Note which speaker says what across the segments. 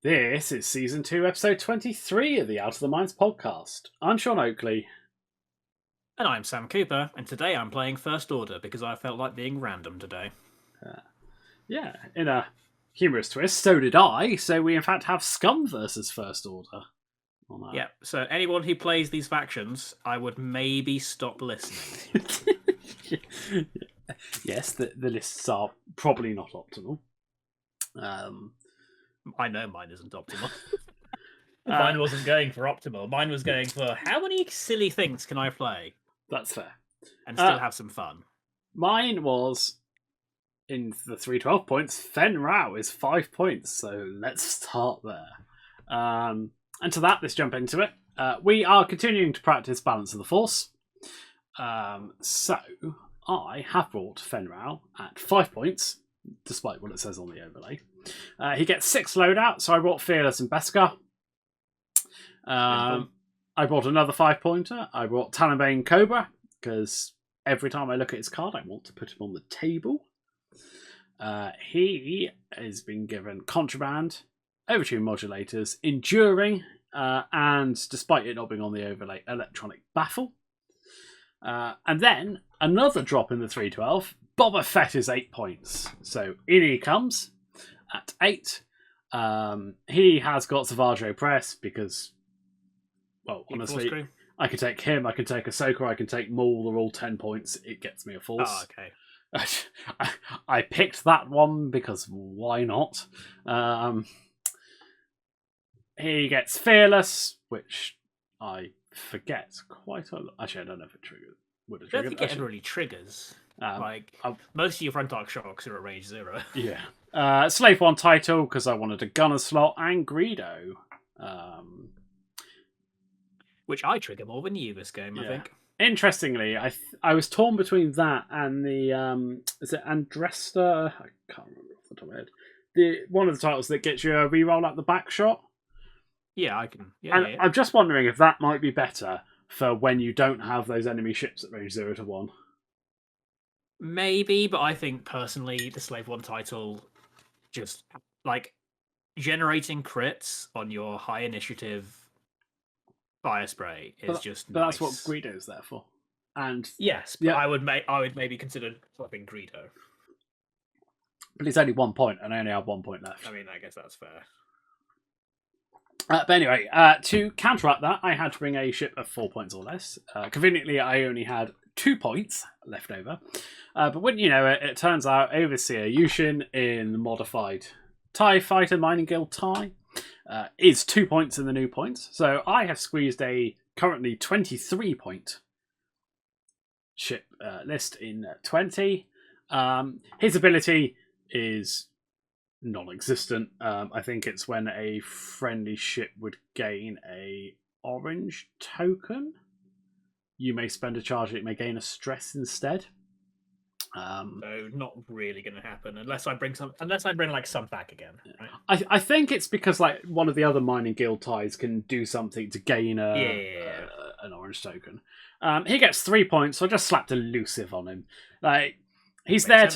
Speaker 1: This is Season 2, Episode 23 of the Out of the Minds podcast. I'm Sean Oakley.
Speaker 2: And I'm Sam Cooper, and today I'm playing First Order because I felt like being random today.
Speaker 1: Yeah, in a humorous twist, so did I, so we in fact have Scum versus First Order.
Speaker 2: Yeah, so anyone who plays these factions, I would maybe stop listening.
Speaker 1: Yes, the lists are probably not optimal.
Speaker 2: I know mine isn't optimal. Mine wasn't going for optimal. Mine was going for how many silly things can I play?
Speaker 1: That's fair.
Speaker 2: And still have some fun.
Speaker 1: Mine was, in the 312 points, Fen Rao is 5 points, so let's start there. And to that, let's jump into it. We are continuing to practice Balance of the Force. So I have brought Fen Rao at 5 points, despite what it says on the overlay. He gets 6 loadout, so I brought Fearless and Beskar. I brought another 5-pointer. I brought Talonbane Cobra, because every time I look at his card, I want to put him on the table. He has been given Contraband, Overtune Modulators, Enduring, and despite it not being on the overlay, Electronic Baffle. And then another drop in the 312. Boba Fett is 8 points. So in he comes at 8. He has got Savage Press because, well, honestly, I could take him, I could take Ahsoka, I can take Maul. They're all 10 points. It gets me a Force.
Speaker 2: Oh, okay.
Speaker 1: I picked that one because why not? He gets Fearless, which I forget quite a lot. Actually, I don't know if it triggers. Would it trigger?
Speaker 2: I don't think it really triggers. Most of your front arc shocks are at range 0.
Speaker 1: Yeah. Slave 1 title because I wanted a gunner slot, and Greedo.
Speaker 2: Which I trigger more than you this game, I think.
Speaker 1: Interestingly, I was torn between that and the is it Andresta? I can't remember off the top of my head. One of the titles that gets you a reroll at the back shot.
Speaker 2: Yeah, I can.
Speaker 1: Yeah. I'm just wondering if that might be better for when you don't have those enemy ships at range 0 to 1.
Speaker 2: Maybe, but I think personally the Slave 1 title just like generating crits on your high initiative fire spray is just
Speaker 1: but
Speaker 2: nice.
Speaker 1: That's what Greedo's there for. And
Speaker 2: yes, but I would maybe consider swapping Greedo.
Speaker 1: But it's only 1 point, and I only have 1 point left.
Speaker 2: I mean, I guess that's fair.
Speaker 1: But anyway, to counteract that, I had to bring a ship of 4 points or less. Conveniently, I only had 2 points left over. But wouldn't you know it, it turns out Overseer Yushin in the modified TIE Fighter Mining Guild TIE is 2 points in the new points. So I have squeezed a currently 23-point ship list in 20. His ability is non-existent. I think it's when a friendly ship would gain a orange token. You may spend a charge, it may gain a stress instead.
Speaker 2: So not really going to happen unless I bring like some back again.
Speaker 1: Right? I think it's because like one of the other mining guild ties can do something to gain an orange token. He gets 3 points, so I just slapped elusive on him. Like he's there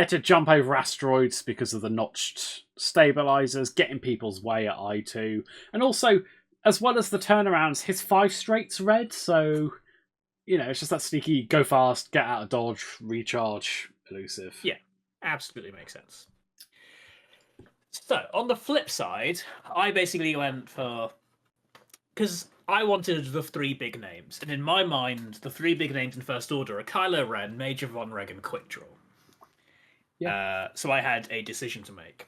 Speaker 1: to jump over asteroids because of the notched stabilizers, getting people's way at I2, and also as well as the turnarounds, his 5 straight's red, so. You know, it's just that sneaky, go fast, get out of dodge, recharge, elusive.
Speaker 2: Yeah, absolutely makes sense. So, on the flip side, I basically went for... Because I wanted the 3 big names, and in my mind, the 3 big names in First Order are Kylo Ren, Major Von Reg, and Quick Draw. Yeah. So I had a decision to make.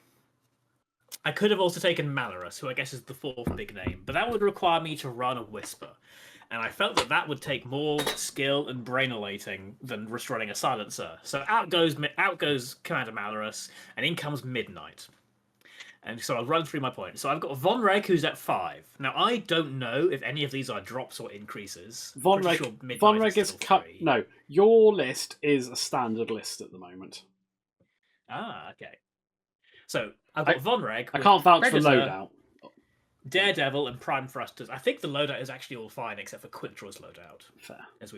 Speaker 2: I could have also taken Malorus, who I guess is the 4th big name, but that would require me to run a Whisper. And I felt that would take more skill and brainolating than just running a silencer. So out goes Commander Malorus, and in comes Midnight. And so I'll run through my points. So I've got Von Reg, who's at 5. Now I don't know if any of these are drops or increases.
Speaker 1: Von Reg is cut. No, your list is a standard list at the moment.
Speaker 2: Ah, okay. So I've got Von Reg.
Speaker 1: I can't vouch for loadout.
Speaker 2: Daredevil and Prime Thrusters. I think the loadout is actually all fine except for Quick Draw's loadout.
Speaker 1: Fair.
Speaker 2: It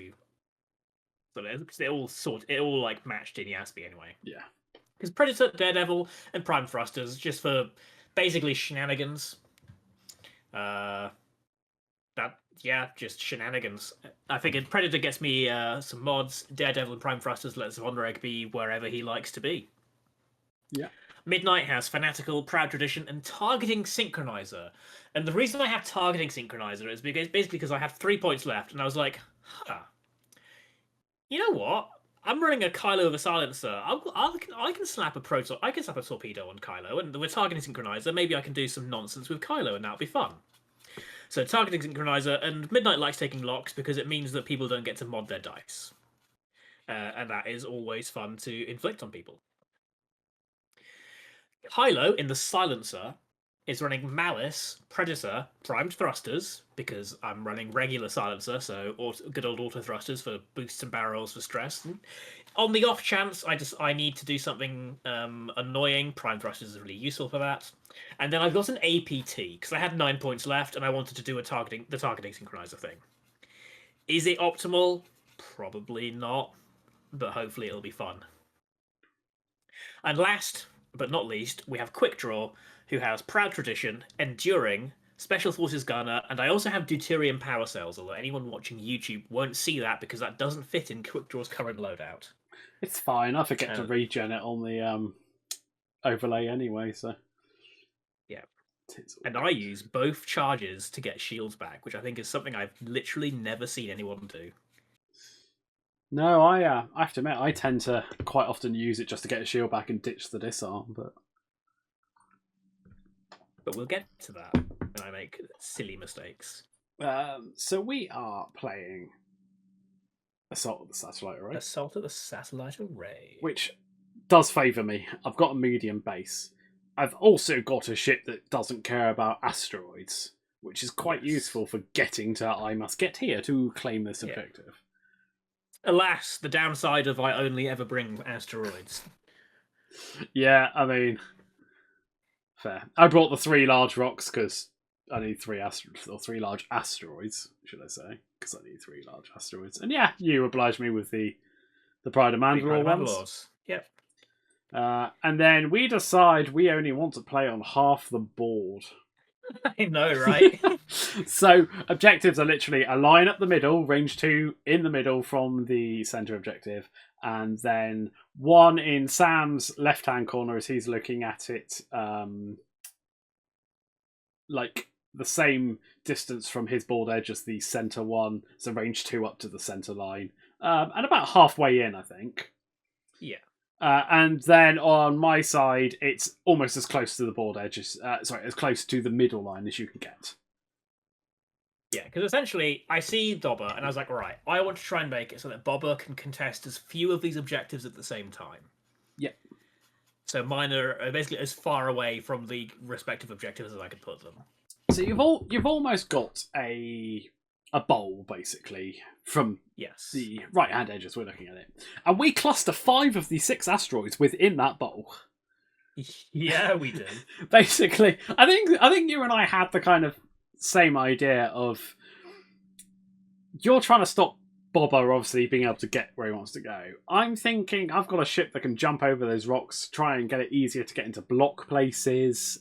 Speaker 2: all like matched in Yasby anyway.
Speaker 1: Yeah.
Speaker 2: Because Predator, Daredevil, and Prime Thrusters just for basically shenanigans. Just shenanigans. I figured Predator gets me some mods. Daredevil and Prime Thrusters lets Von Reg be wherever he likes to be.
Speaker 1: Yeah.
Speaker 2: Midnight has Fanatical, Proud Tradition, and Targeting Synchronizer. And the reason I have Targeting Synchronizer is because I have 3 points left, and I was like, you know what? I'm running a Kylo with a silencer. I can slap a I can slap a torpedo on Kylo, and with Targeting Synchronizer, maybe I can do some nonsense with Kylo, and that'll be fun. So Targeting Synchronizer, and Midnight likes taking locks because it means that people don't get to mod their dice. And that is always fun to inflict on people. Kylo in the silencer is running Malice, Predator, Primed Thrusters, because I'm running regular silencer, so good old auto thrusters for boosts and barrels for stress. On the off chance I need to do something annoying, Prime Thrusters is really useful for that. And then I've got an APT, because I had 9 points left and I wanted to do the targeting synchronizer thing. Is it optimal? Probably not, but hopefully it'll be fun. And last but not least, we have Quick Draw, who has Proud Tradition, Enduring, Special Forces Gunner, and I also have Deuterium Power Cells, although anyone watching YouTube won't see that because that doesn't fit in Quick Draw's current loadout.
Speaker 1: It's fine. I forget to regen it on the overlay anyway, so...
Speaker 2: Yeah. And I use both charges to get shields back, which I think is something I've literally never seen anyone do.
Speaker 1: No, I have to admit, I tend to quite often use it just to get a shield back and ditch the disarm, but
Speaker 2: we'll get to that when I make silly mistakes.
Speaker 1: So we are playing Assault of the Satellite Array.
Speaker 2: Assault of the Satellite Array.
Speaker 1: Which does favour me. I've got a medium base. I've also got a ship that doesn't care about asteroids, which is quite useful for getting to I must get here to claim this objective.
Speaker 2: Alas, the downside of I only ever bring asteroids.
Speaker 1: Yeah, I mean, fair. I brought the 3 large rocks because I need 3 large asteroids, should I say? Because I need 3 large asteroids. And yeah, you obliged me with the Pride of Mandalore ones.
Speaker 2: Yep.
Speaker 1: And then we decide we only want to play on half the board.
Speaker 2: I know, right?
Speaker 1: So objectives are literally a line up the middle, range 2 in the middle from the center objective, and then 1 in Sam's left hand corner as he's looking at it, like the same distance from his board edge as the center one, so range 2 up to the center line, and about halfway in, I think.
Speaker 2: Yeah.
Speaker 1: And then on my side, it's almost as close to the board edge as close to the middle line as you can get.
Speaker 2: Yeah, because essentially, I see Dobber, and I was like, right, I want to try and make it so that Bobber can contest as few of these objectives at the same time.
Speaker 1: Yep.
Speaker 2: So mine are basically as far away from the respective objectives as I could put them.
Speaker 1: So you've almost got a bowl, basically, from the right-hand edge as we're looking at it. And we cluster 5 of the 6 asteroids within that bowl.
Speaker 2: Yeah, we do.
Speaker 1: Basically, I think you and I had the kind of same idea of you're trying to stop Bobber obviously being able to get where he wants to go. I'm thinking I've got a ship that can jump over those rocks, try and get it easier to get into block places,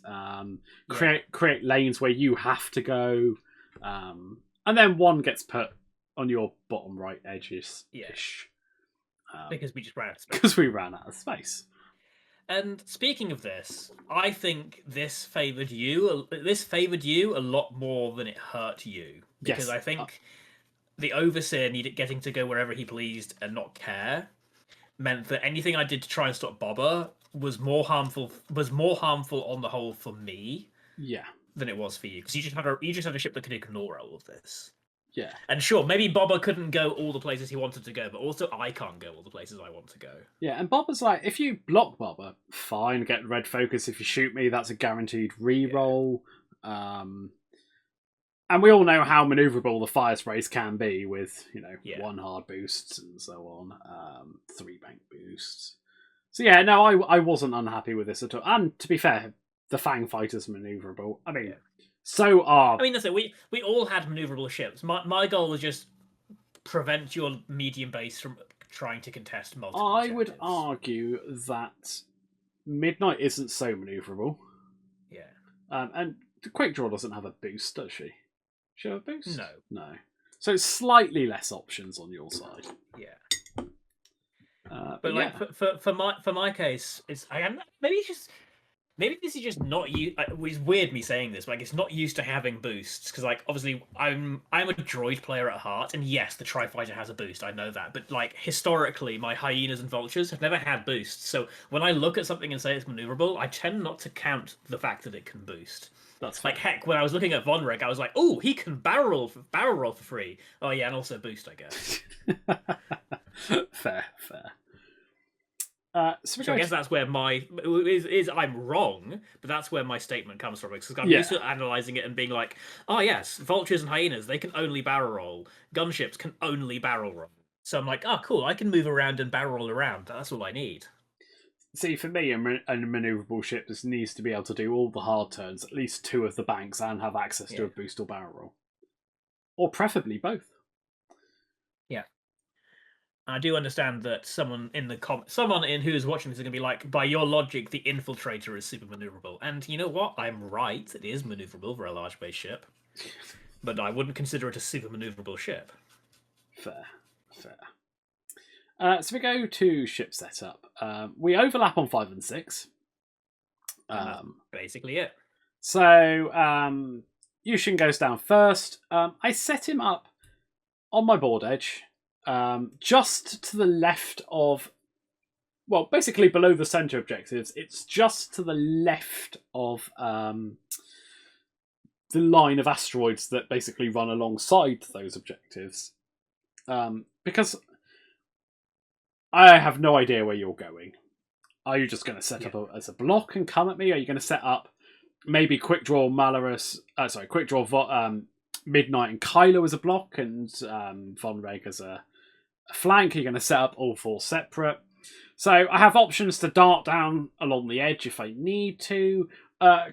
Speaker 1: create lanes where you have to go, and then 1 gets put on your bottom right edges ish.
Speaker 2: Because we just ran out of space.
Speaker 1: Because we ran out of space.
Speaker 2: And speaking of this, I think this favoured you a lot more than it hurt you. Because I think the Overseer getting to go wherever he pleased and not care meant that anything I did to try and stop Bobber was more harmful on the whole for me than it was for you. Because you just had a ship that could ignore all of this.
Speaker 1: Yeah.
Speaker 2: And sure, maybe Bobber couldn't go all the places he wanted to go, but also I can't go all the places I want to go.
Speaker 1: Yeah, and Bobber's like, if you block Bobber, fine, get red focus. If you shoot me, that's a guaranteed reroll. And we all know how manoeuvrable the fire sprays can be with, 1 hard boosts and so on, 3 bank boosts. So yeah, no, I wasn't unhappy with this at all. And to be fair, the Fang fighter's manoeuvrable. I mean... So are...
Speaker 2: I mean, that's it. We all had maneuverable ships. My goal was just prevent your medium base from trying to contest multiple objectives.
Speaker 1: Would argue that Midnight isn't so maneuverable.
Speaker 2: Yeah.
Speaker 1: And the Quick Draw doesn't have a boost, does she? She have a boost?
Speaker 2: No.
Speaker 1: No. So it's slightly less options on your side.
Speaker 2: Yeah.
Speaker 1: But
Speaker 2: like
Speaker 1: yeah.
Speaker 2: for my case, maybe this is just not you. It's weird me saying this, but like it's not used to having boosts because like obviously I'm a droid player at heart, and yes, the Tri-Fighter has a boost. I know that, but like historically, my hyenas and vultures have never had boosts. So when I look at something and say it's maneuverable, I tend not to count the fact that it can boost.
Speaker 1: That's
Speaker 2: like heck, when I was looking at Vonreg, I was like, oh, he can barrel roll for free. Oh yeah, and also boost, I guess.
Speaker 1: Fair.
Speaker 2: So I guess that's where I'm wrong, but that's where my statement comes from because I'm used to analyzing it and being like, oh yes, vultures and hyenas, they can only barrel roll. Gunships can only barrel roll. So I'm like, oh cool, I can move around and barrel roll around. That's all I need.
Speaker 1: See, for me, a maneuverable ship just needs to be able to do all the hard turns, at least 2 of the banks, and have access to a boost or barrel roll, or preferably both.
Speaker 2: Yeah. I do understand that someone in who is watching this is going to be like, by your logic, the Infiltrator is super maneuverable. And you know what? I'm right. It is maneuverable for a large base ship. But I wouldn't consider it a super maneuverable ship.
Speaker 1: Fair. So we go to ship setup. We overlap on 5 and 6.
Speaker 2: Basically it.
Speaker 1: So Yushin goes down first. I set him up on my board edge. Just to the left of, well, basically below the center objectives. It's just to the left of the line of asteroids that basically run alongside those objectives. Because I have no idea where you're going. Are you just going to set up as a block and come at me? Are you going to set up maybe Quick Draw Quick Draw Midnight and Kylo as a block and Vonreg as a flank? Are you going to set up all 4 separate? So I have options to dart down along the edge if I need to.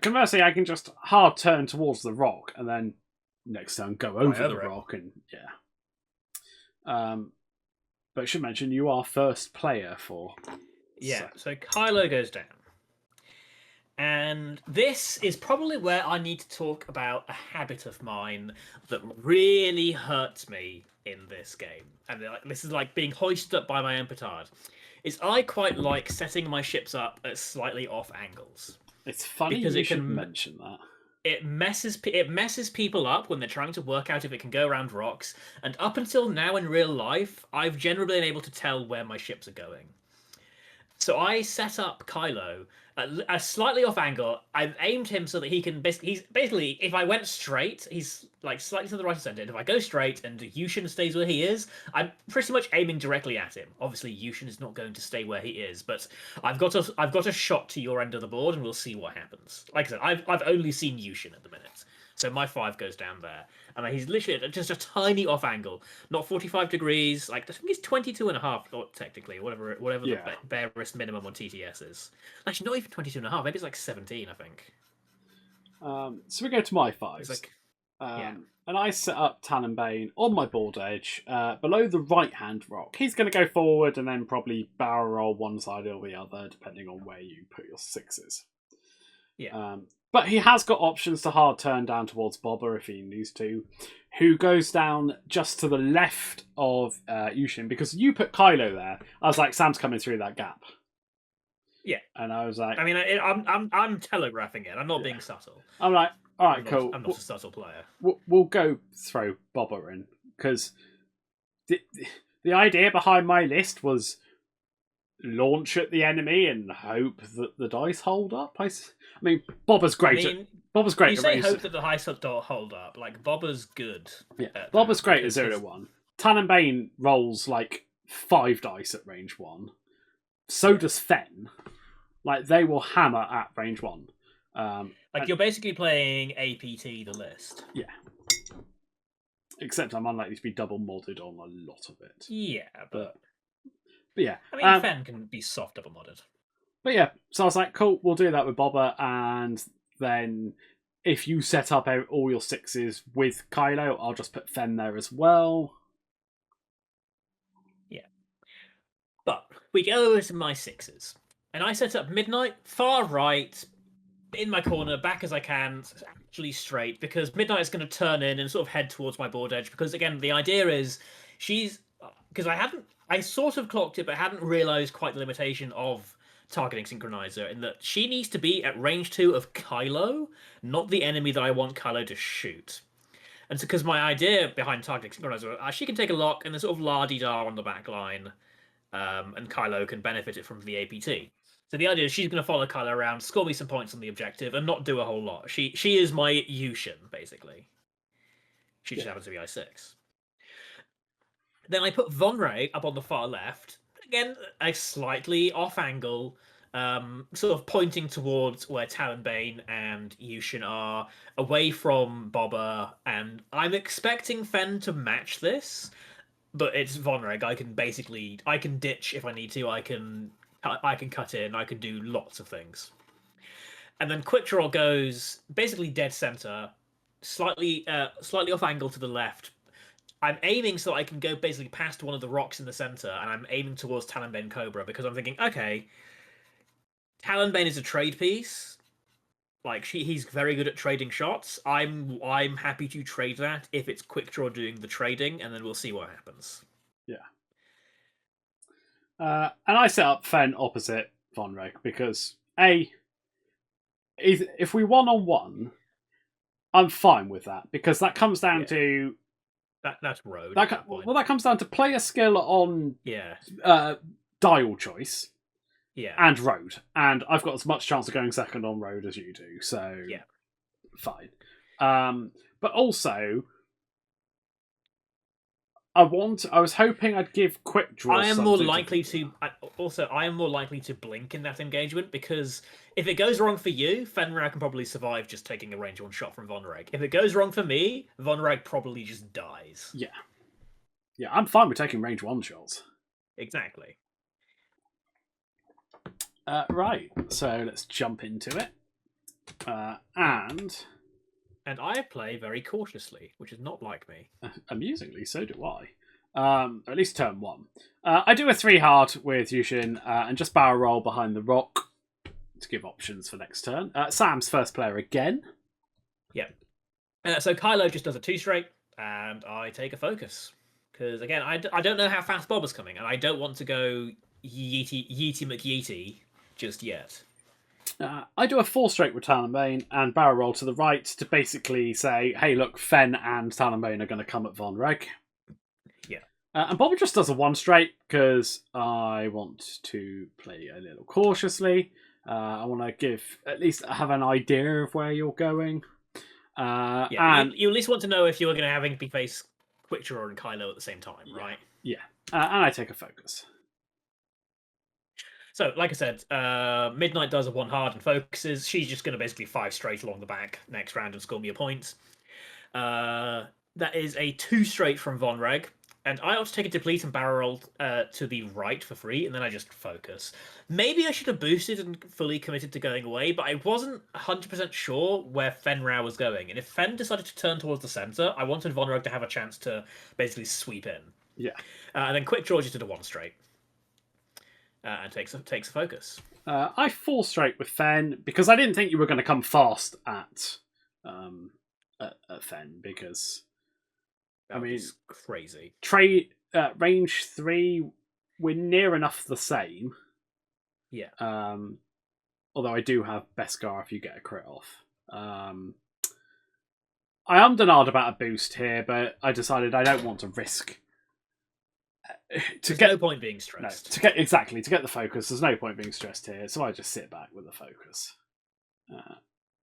Speaker 1: Conversely, I can just hard turn towards the rock and then next turn go over the rock and but I should mention you are first player for.
Speaker 2: So Kylo goes down. And this is probably where I need to talk about a habit of mine that really hurts me in this game. And this is like being hoisted up by my own petard. Is I quite like setting my ships up at slightly off angles.
Speaker 1: It's funny because you should mention that.
Speaker 2: It messes people up when they're trying to work out if it can go around rocks. And up until now in real life, I've generally been able to tell where my ships are going. So I set up Kylo at a slightly off angle. I've aimed him so that he's basically, if I went straight, he's like slightly to the right of center. And if I go straight and Yushin stays where he is, I'm pretty much aiming directly at him. Obviously, Yushin is not going to stay where he is, but I've got a shot to your end of the board, and we'll see what happens. Like I said, I've only seen Yushin at the minute. So my 5 goes down there. And he's literally at just a tiny off angle. Not 45 degrees. Like, I think it's 22 and a half, technically. Whatever the barest minimum on TTS is. Actually, not even 22 and a half. Maybe it's like 17, I think.
Speaker 1: So we go to my 5s. And I set up Talonbane on my board edge below the right-hand rock. He's going to go forward and then probably barrel roll one side or the other, depending on where you put your 6s.
Speaker 2: Yeah.
Speaker 1: But he has got options to hard turn down towards Boba if he needs to, who goes down just to the left of Yushin, because you put Kylo there. I was like, Sam's coming through that gap.
Speaker 2: Yeah.
Speaker 1: And I was like...
Speaker 2: I mean, I'm telegraphing it. I'm not being subtle.
Speaker 1: I'm like, all right, cool.
Speaker 2: I'm not a subtle player.
Speaker 1: We'll go throw Boba in, because the idea behind my list was launch at the enemy and hope that the dice hold up. I mean, Boba's great. Boba's great.
Speaker 2: You say hope that the dice don't hold up. Like, Boba's good.
Speaker 1: Yeah, Boba's great at 0-1. Talonbane rolls like 5 dice at range 1. So does Fen. Like, they will hammer at range 1.
Speaker 2: You're basically playing APT the list.
Speaker 1: Yeah. Except I'm unlikely to be double modded on a lot of it.
Speaker 2: Yeah, but
Speaker 1: yeah.
Speaker 2: I mean, Fen can be soft double modded.
Speaker 1: But yeah, so I was like, cool, we'll do that with Boba, and then if you set up all your 6s with Kylo, I'll just put Fen there as well.
Speaker 2: Yeah. But we go over to my 6s. And I set up Midnight, far right, in my corner, back as I can, actually straight, because Midnight is going to turn in and sort of head towards my board edge. Because again, the idea is because I sort of clocked it, but hadn't realized quite the limitation of targeting synchronizer in that she needs to be at range 2 of Kylo, not the enemy that I want Kylo to shoot. And so, because my idea behind targeting synchronizer, she can take a lock and then sort of la-di-da on the back line, and Kylo can benefit it from the APT. So the idea is she's going to follow Kylo around, score me some points on the objective, and not do a whole lot. She is my Yushin, basically. She just happens to be I6. Then I put Von Ray up on the far left. Again, a slightly off angle, sort of pointing towards where Talonbane and Yushin are, away from Boba, and I'm expecting Fen to match this, but it's Von Reg. I can ditch if I need to. I can cut in. I can do lots of things. And then Quick Draw goes basically dead center, slightly off angle to the left. I'm aiming so I can go basically past one of the rocks in the center, and I'm aiming towards Talonbane Cobra because I'm thinking, okay, Talonbane is a trade piece. Like he's very good at trading shots. I'm happy to trade that if it's Quick Draw doing the trading, and then we'll see what happens.
Speaker 1: Yeah. And I set up Fen opposite Von Reg because if we 1-on-1, I'm fine with that because that comes down to
Speaker 2: that's road.
Speaker 1: That comes down to player skill on dial choice.
Speaker 2: Yeah.
Speaker 1: And road. And I've got as much chance of going second on road as you do, so
Speaker 2: yeah.
Speaker 1: Fine. But also I was hoping I'd give Quick Draw.
Speaker 2: I am more likely to blink in that engagement because if it goes wrong for you, Fenrir can probably survive just taking a range 1 shot from Von Reg. If it goes wrong for me, Von Reg probably just dies.
Speaker 1: Yeah. Yeah, I'm fine with taking range 1 shots.
Speaker 2: Exactly.
Speaker 1: Right, so let's jump into it. And
Speaker 2: I play very cautiously, which is not like me.
Speaker 1: Amusingly, so do I. At least turn 1. I do a 3 hard with Yushin and just barrel roll behind the rock to give options for next turn. Sam's first player again.
Speaker 2: Yep. So Kylo just does a 2 straight, and I take a focus. Because, again, I don't know how fast Bob is coming, and I don't want to go Yeety McYeety just yet.
Speaker 1: I do a 4 straight with Talonbane and barrel roll to the right to basically say, hey, look, Fen and Talonbane are going to come at Von Reg.
Speaker 2: Yeah.
Speaker 1: And Bob just does a 1 straight because I want to play a little cautiously. I want to at least have an idea of where you're going.
Speaker 2: And you at least want to know if you're going to have him face Quick Draw and Kylo at the same time, right?
Speaker 1: Yeah. And I take a focus.
Speaker 2: So, like I said, Midnight does a 1 hard and focuses. She's just going to basically 5 straight along the back next round and score me a point. That is a 2 straight from Von Reg. And I ought to take a deplete and barrel roll to the right for free, and then I just focus. Maybe I should have boosted and fully committed to going away, but I wasn't 100% sure where Fenrir was going. And if Fen decided to turn towards the centre, I wanted Von Reg to have a chance to basically sweep in.
Speaker 1: Yeah.
Speaker 2: And then Quick Draw just did a 1 straight. And takes a focus.
Speaker 1: I 4 straight with Fen because I didn't think you were going to come fast at Fen because
Speaker 2: That was crazy.
Speaker 1: Range 3, we're near enough the same.
Speaker 2: Yeah.
Speaker 1: Although I do have Beskar if you get a crit off. I am denied about a boost here, but I decided I don't want to risk.
Speaker 2: There's no point being stressed.
Speaker 1: To get the focus, there's no point being stressed here, so I just sit back with the focus.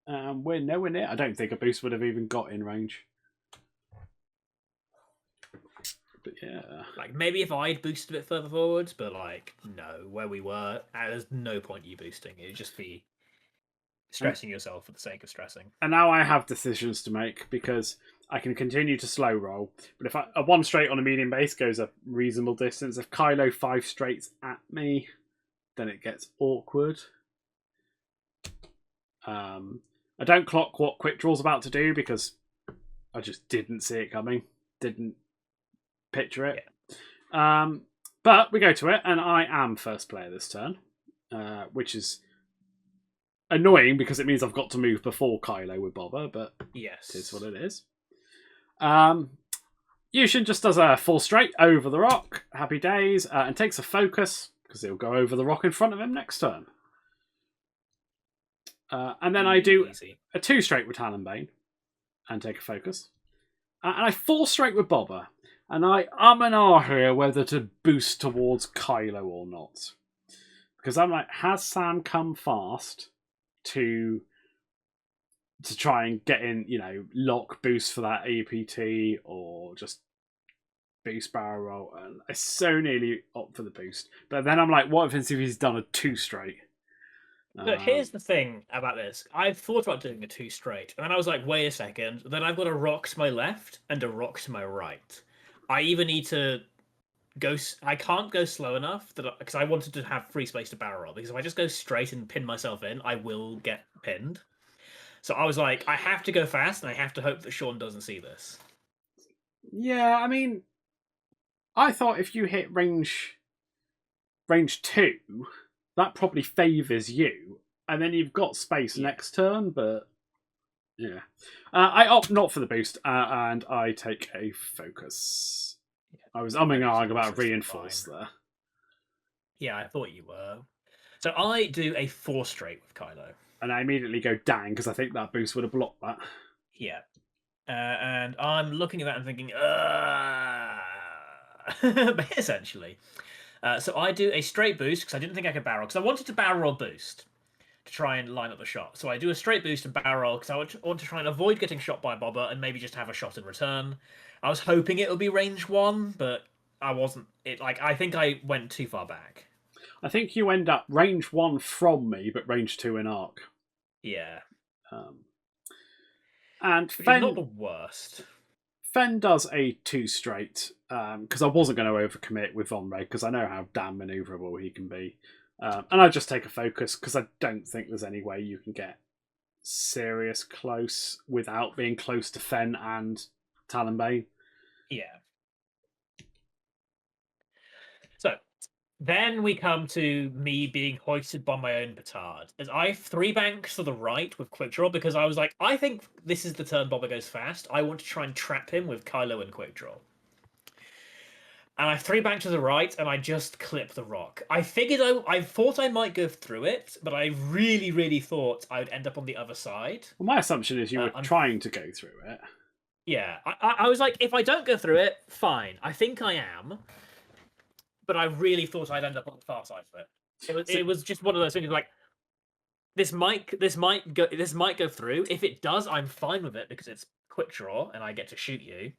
Speaker 1: We're nowhere near. I don't think a boost would have even got in range. But yeah,
Speaker 2: like maybe if I'd boosted a bit further forwards, but like no, where we were, there's no point you boosting. It'd just be stressing yourself for the sake of stressing.
Speaker 1: And now I have decisions to make because I can continue to slow roll, but if a 1 straight on a medium base goes a reasonable distance, if Kylo 5 straights at me, then it gets awkward. I don't clock what Quick Draw's about to do because I just didn't see it coming, didn't picture it. Yeah. But we go to it, and I am first player this turn, which is annoying because it means I've got to move before Kylo with Bobber, but
Speaker 2: Yes.
Speaker 1: it is what it is. Yushin just does a full straight over the rock, happy days, and takes a focus because he'll go over the rock in front of him next turn. And then I do a 2 straight with Talonbane and take a focus. And I 4 straight with Bobber. And I and ah here whether to boost towards Kylo or not. Because I'm like, has Sam come fast to try and get in, lock boost for that APT or just boost barrel roll? And I so nearly opt for the boost. But then I'm like, what if he's done a 2 straight?
Speaker 2: Look, here's the thing about this. I thought about doing a 2 straight, and then I was like, wait a second. Then I've got a rock to my left and a rock to my right. I either need to go. I can't go slow enough because I wanted to have free space to barrel roll. Because if I just go straight and pin myself in, I will get pinned. So I was like, I have to go fast, and I have to hope that Sean doesn't see this.
Speaker 1: Yeah, I mean, I thought if you hit range 2, that probably favours you, and then you've got space next turn, but yeah. I opt not for the boost, and I take a focus. I was umming and ahhing about reinforce there.
Speaker 2: Yeah, I thought you were. So I do a 4 straight with Kylo.
Speaker 1: And I immediately go dang, because I think that boost would have blocked that.
Speaker 2: Yeah. And I'm looking at that and thinking, essentially. So I do a straight boost because I didn't think I could barrel. Because I wanted to barrel roll boost to try and line up the shot. So I do a straight boost and barrel roll because I want to try and avoid getting shot by Bobber and maybe just have a shot in return. I was hoping it would be range 1, but I wasn't. I think I went too far back.
Speaker 1: I think you end up range 1 from me, but range 2 in arc.
Speaker 2: Yeah.
Speaker 1: And
Speaker 2: Which is not the worst.
Speaker 1: Fen does a 2 straight, because I wasn't going to overcommit with Von Reg, because I know how damn manoeuvrable he can be. And I just take a focus, because I don't think there's any way you can get serious close without being close to Fen and Talonbane.
Speaker 2: Yeah. So, then we come to me being hoisted by my own petard. As I have 3 banks to the right with quick draw because I was like, I think this is the turn Bobber goes fast. I want to try and trap him with Kylo and quick draw. And I have 3 banks to the right, and I just clip the rock. I figured I thought I might go through it, but I really, really thought I would end up on the other side.
Speaker 1: Well, my assumption is you were trying to go through it.
Speaker 2: Yeah, I was like, if I don't go through it, fine. I think I am. But I really thought I'd end up on the far side of it. It was just one of those things like this might go through. If it does, I'm fine with it because it's quick draw and I get to shoot you.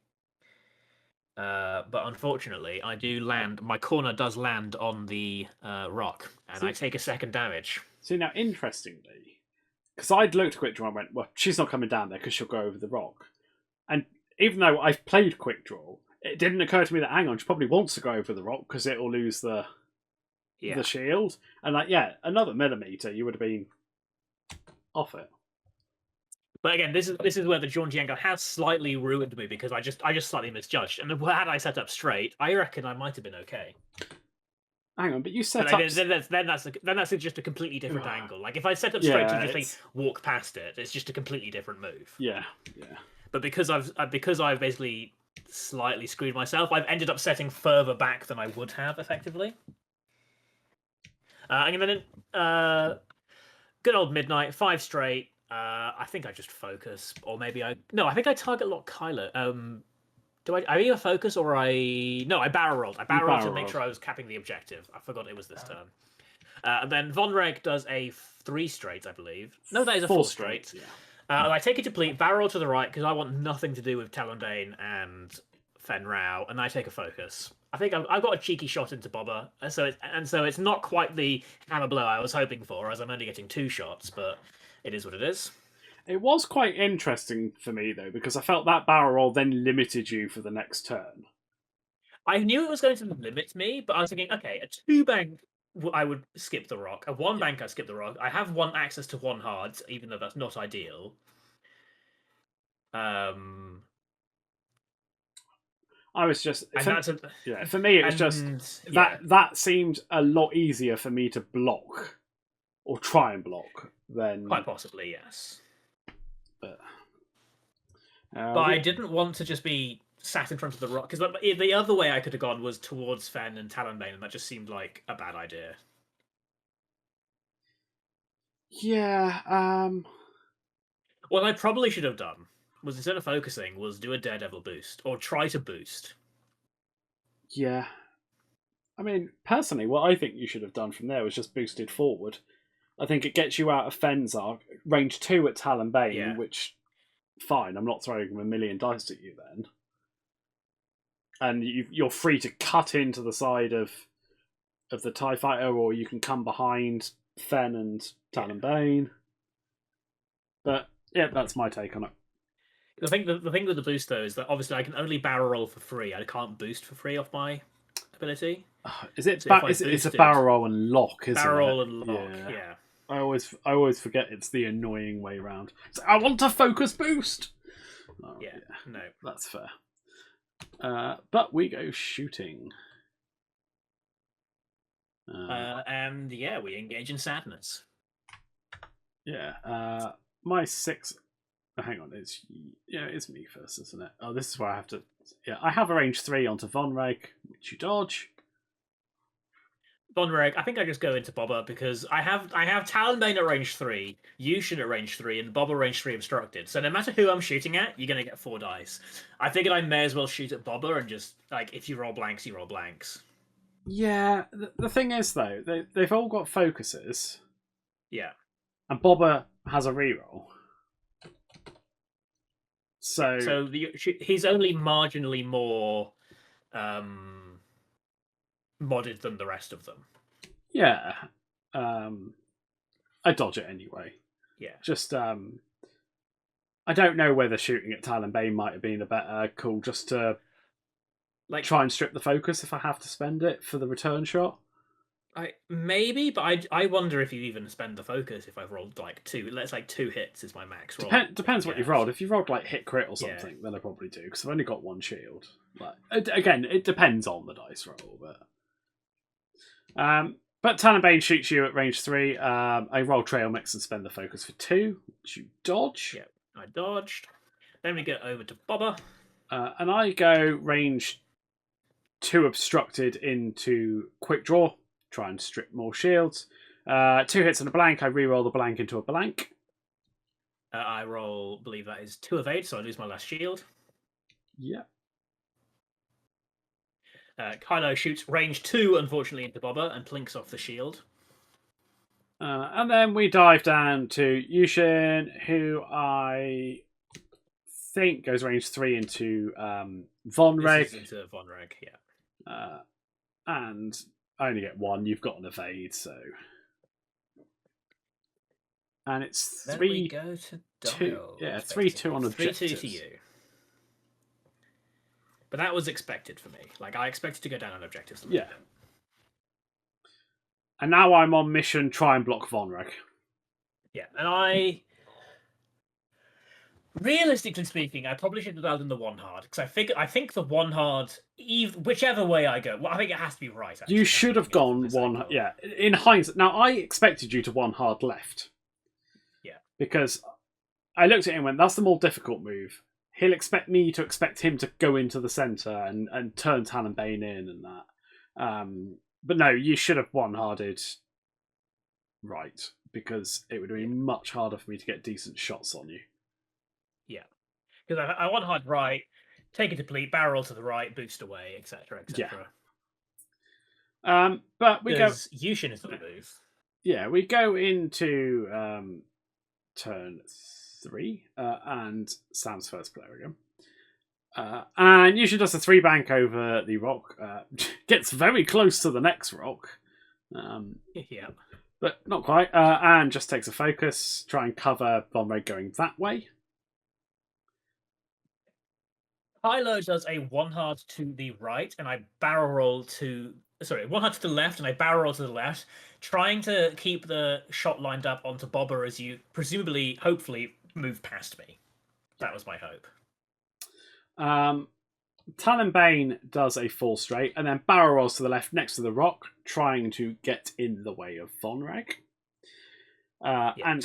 Speaker 2: But unfortunately, I do land. My corner does land on the rock, and I take a 2nd damage.
Speaker 1: See, now interestingly, because I'd looked at quick draw and went, well, she's not coming down there because she'll go over the rock. And even though I've played quick draw, it didn't occur to me that, hang on, she probably wants to go over the rock because it'll lose the shield. And another millimetre, you would have been off it.
Speaker 2: But again, this is where the Jaunty angle has slightly ruined me because I just slightly misjudged. And had I set up straight, I reckon I might have been okay.
Speaker 1: Hang on, but you set up.
Speaker 2: Then that's just a completely different angle. Like if I set up straight to just walk past it, it's just a completely different move.
Speaker 1: Yeah.
Speaker 2: But because I've basically slightly screwed myself, I've ended up setting further back than I would have effectively. And then good old midnight, 5 straight. I think I just focus, or maybe I think I target lock Kylo. Do I either focus or I barrel rolled. I barrel rolled to make sure I was capping the objective. I forgot it was this turn. And then Von Reg does a 3 straight, I believe. No, that is a 4 straight. Yeah. I take it to deplete, barrel to the right because I want nothing to do with Talonbane and Fen Rao, and I take a focus. I think I've got a cheeky shot into Bobber, so it's not quite the hammer blow I was hoping for, as I'm only getting 2 shots, but it is what it is.
Speaker 1: It was quite interesting for me though, because I felt that barrel roll then limited you for the next turn.
Speaker 2: I knew it was going to limit me, but I was thinking, okay, a 2 bank I would skip the rock. A 1 bank I skip the rock. I have access to 1 hard, even though that's not ideal.
Speaker 1: I was just for me it was that seemed a lot easier for me to block or try and block then
Speaker 2: Quite possibly, yes.
Speaker 1: But,
Speaker 2: but I didn't want to just be sat in front of the rock, because the other way I could have gone was towards Fen and Talonbane, and that just seemed like a bad idea.
Speaker 1: Yeah.
Speaker 2: What I probably should have done was, instead of focusing, was do a Daredevil boost, or try to boost.
Speaker 1: Yeah. I mean, personally, what I think you should have done from there was just boosted forward. I think it gets you out of Fen's arc, range 2 at Talonbane, which, fine, I'm not throwing a million dice at you then. And you're free to cut into the side of the TIE Fighter, or you can come behind Fen and Talonbane. But, yeah, that's my take on it.
Speaker 2: The thing with the boost, though, is that obviously I can only barrel roll for free. I can't boost for free off my ability.
Speaker 1: Is it? It's a barrel roll and lock, isn't it?
Speaker 2: Barrel roll and lock, yeah.
Speaker 1: I always forget it's the annoying way round. So I want to focus boost. Oh,
Speaker 2: yeah, no,
Speaker 1: that's fair. But we go shooting.
Speaker 2: And yeah, we engage in sadness.
Speaker 1: Yeah. My 6. Hang on, it's me first, isn't it? Oh, this is where I have to. Yeah, I have a range 3 onto Von Reg, which you dodge.
Speaker 2: Von Reg, I think I just go into Bobber, because I have Talonbane at range 3, Yushin at range 3, and Bobber range 3 obstructed. So no matter who I'm shooting at, you're gonna get 4 dice. I figured I may as well shoot at Bobber, and just, like, if you roll blanks, you roll blanks.
Speaker 1: Yeah, the thing is, though, they've all got focuses.
Speaker 2: Yeah.
Speaker 1: And Bobber has a reroll. So
Speaker 2: he's only marginally more modded than the rest of them.
Speaker 1: Yeah. I dodge it anyway.
Speaker 2: Yeah.
Speaker 1: Just I don't know whether shooting at Talonbane might have been a better call, just to try and strip the focus if I have to spend it for the return shot.
Speaker 2: Maybe, but I wonder if you even spend the focus if I've rolled like 2. Let's 2 hits is my max roll.
Speaker 1: Depends what you've rolled. If you've rolled hit crit or something, then I probably do, because I've only got 1 shield. Again, it depends on the dice roll, but Talonbane shoots you at range 3. I roll trail mix and spend the focus for 2, which you dodge.
Speaker 2: Yeah, I dodged. Then we get over to Bobber.
Speaker 1: And I go range 2 obstructed into quick draw. Try and strip more shields. 2 hits and a blank. I re-roll the blank into a blank.
Speaker 2: I roll, believe that is 2 of 8, so I lose my last shield.
Speaker 1: Yeah.
Speaker 2: Kylo shoots range 2, unfortunately, into Bobber and plinks off the shield.
Speaker 1: And then we dive down to Yushin, who I think goes range 3 into Von Reg.
Speaker 2: Into Von Reg, yeah.
Speaker 1: And I only get 1. You've got an evade, so. And it's 3-2.
Speaker 2: We go to Dial,
Speaker 1: yeah, 3-2 on objectives.
Speaker 2: 3-2 to you. But that was expected for me. I expected to go down on objectives.
Speaker 1: Yeah. And now I'm on mission, try and block Von Reg.
Speaker 2: Yeah, and realistically speaking, I probably should have dialed in the 1 hard, because I think the 1 hard, whichever way I go, I think it has to be right. Actually.
Speaker 1: You should have gone 1. Yeah, in hindsight. Now, I expected you to 1 hard left.
Speaker 2: Yeah. Because
Speaker 1: I looked at him and went, that's the more difficult move. He'll expect me to expect him to go into the centre and turn Talonbane in and that. But no, you should have 1 harded right, because it would have been much harder for me to get decent shots on you.
Speaker 2: Yeah. Because I 1 hard right, take a deplete, barrel to the right, boost away, etc., etc.
Speaker 1: Yeah. But we go.
Speaker 2: Yushin is the move.
Speaker 1: Yeah, we go into turn 3, and Sam's first player again. And Yushin does a 3 bank over the rock, gets very close to the next rock.
Speaker 2: Yeah.
Speaker 1: But not quite. And just takes a focus, try and cover Von Reg going that way.
Speaker 2: Kylo does a 1 hard to the right, and I barrel roll to... Sorry, 1 hard to the left, and I barrel roll to the left, trying to keep the shot lined up onto Bobber as you presumably, hopefully, move past me. That was my hope.
Speaker 1: Talonbane does a 4 straight, and then barrel rolls to the left next to the rock, trying to get in the way of Von Reg.
Speaker 2: And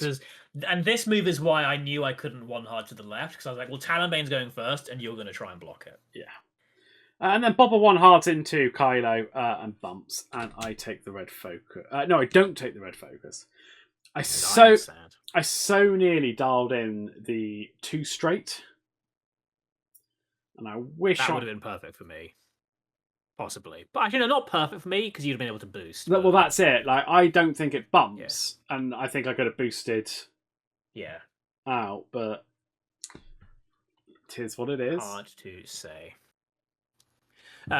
Speaker 2: this move is why I knew I couldn't one hard to the left, because I was like, well, Talonbane's going first, and you're going to try and block it.
Speaker 1: Yeah. And then Bobber one hard into Kylo and bumps, and I take the red focus. No, I don't take the red focus. I so nearly dialed in the 2 straight, and I wish
Speaker 2: that would have been perfect for me, possibly. But actually, no, not perfect for me because you'd have been able to boost. But...
Speaker 1: Well, that's it. Like, I don't think it bumps, and I think I could have boosted.
Speaker 2: Yeah.
Speaker 1: Out, but it is what it is.
Speaker 2: Hard to say.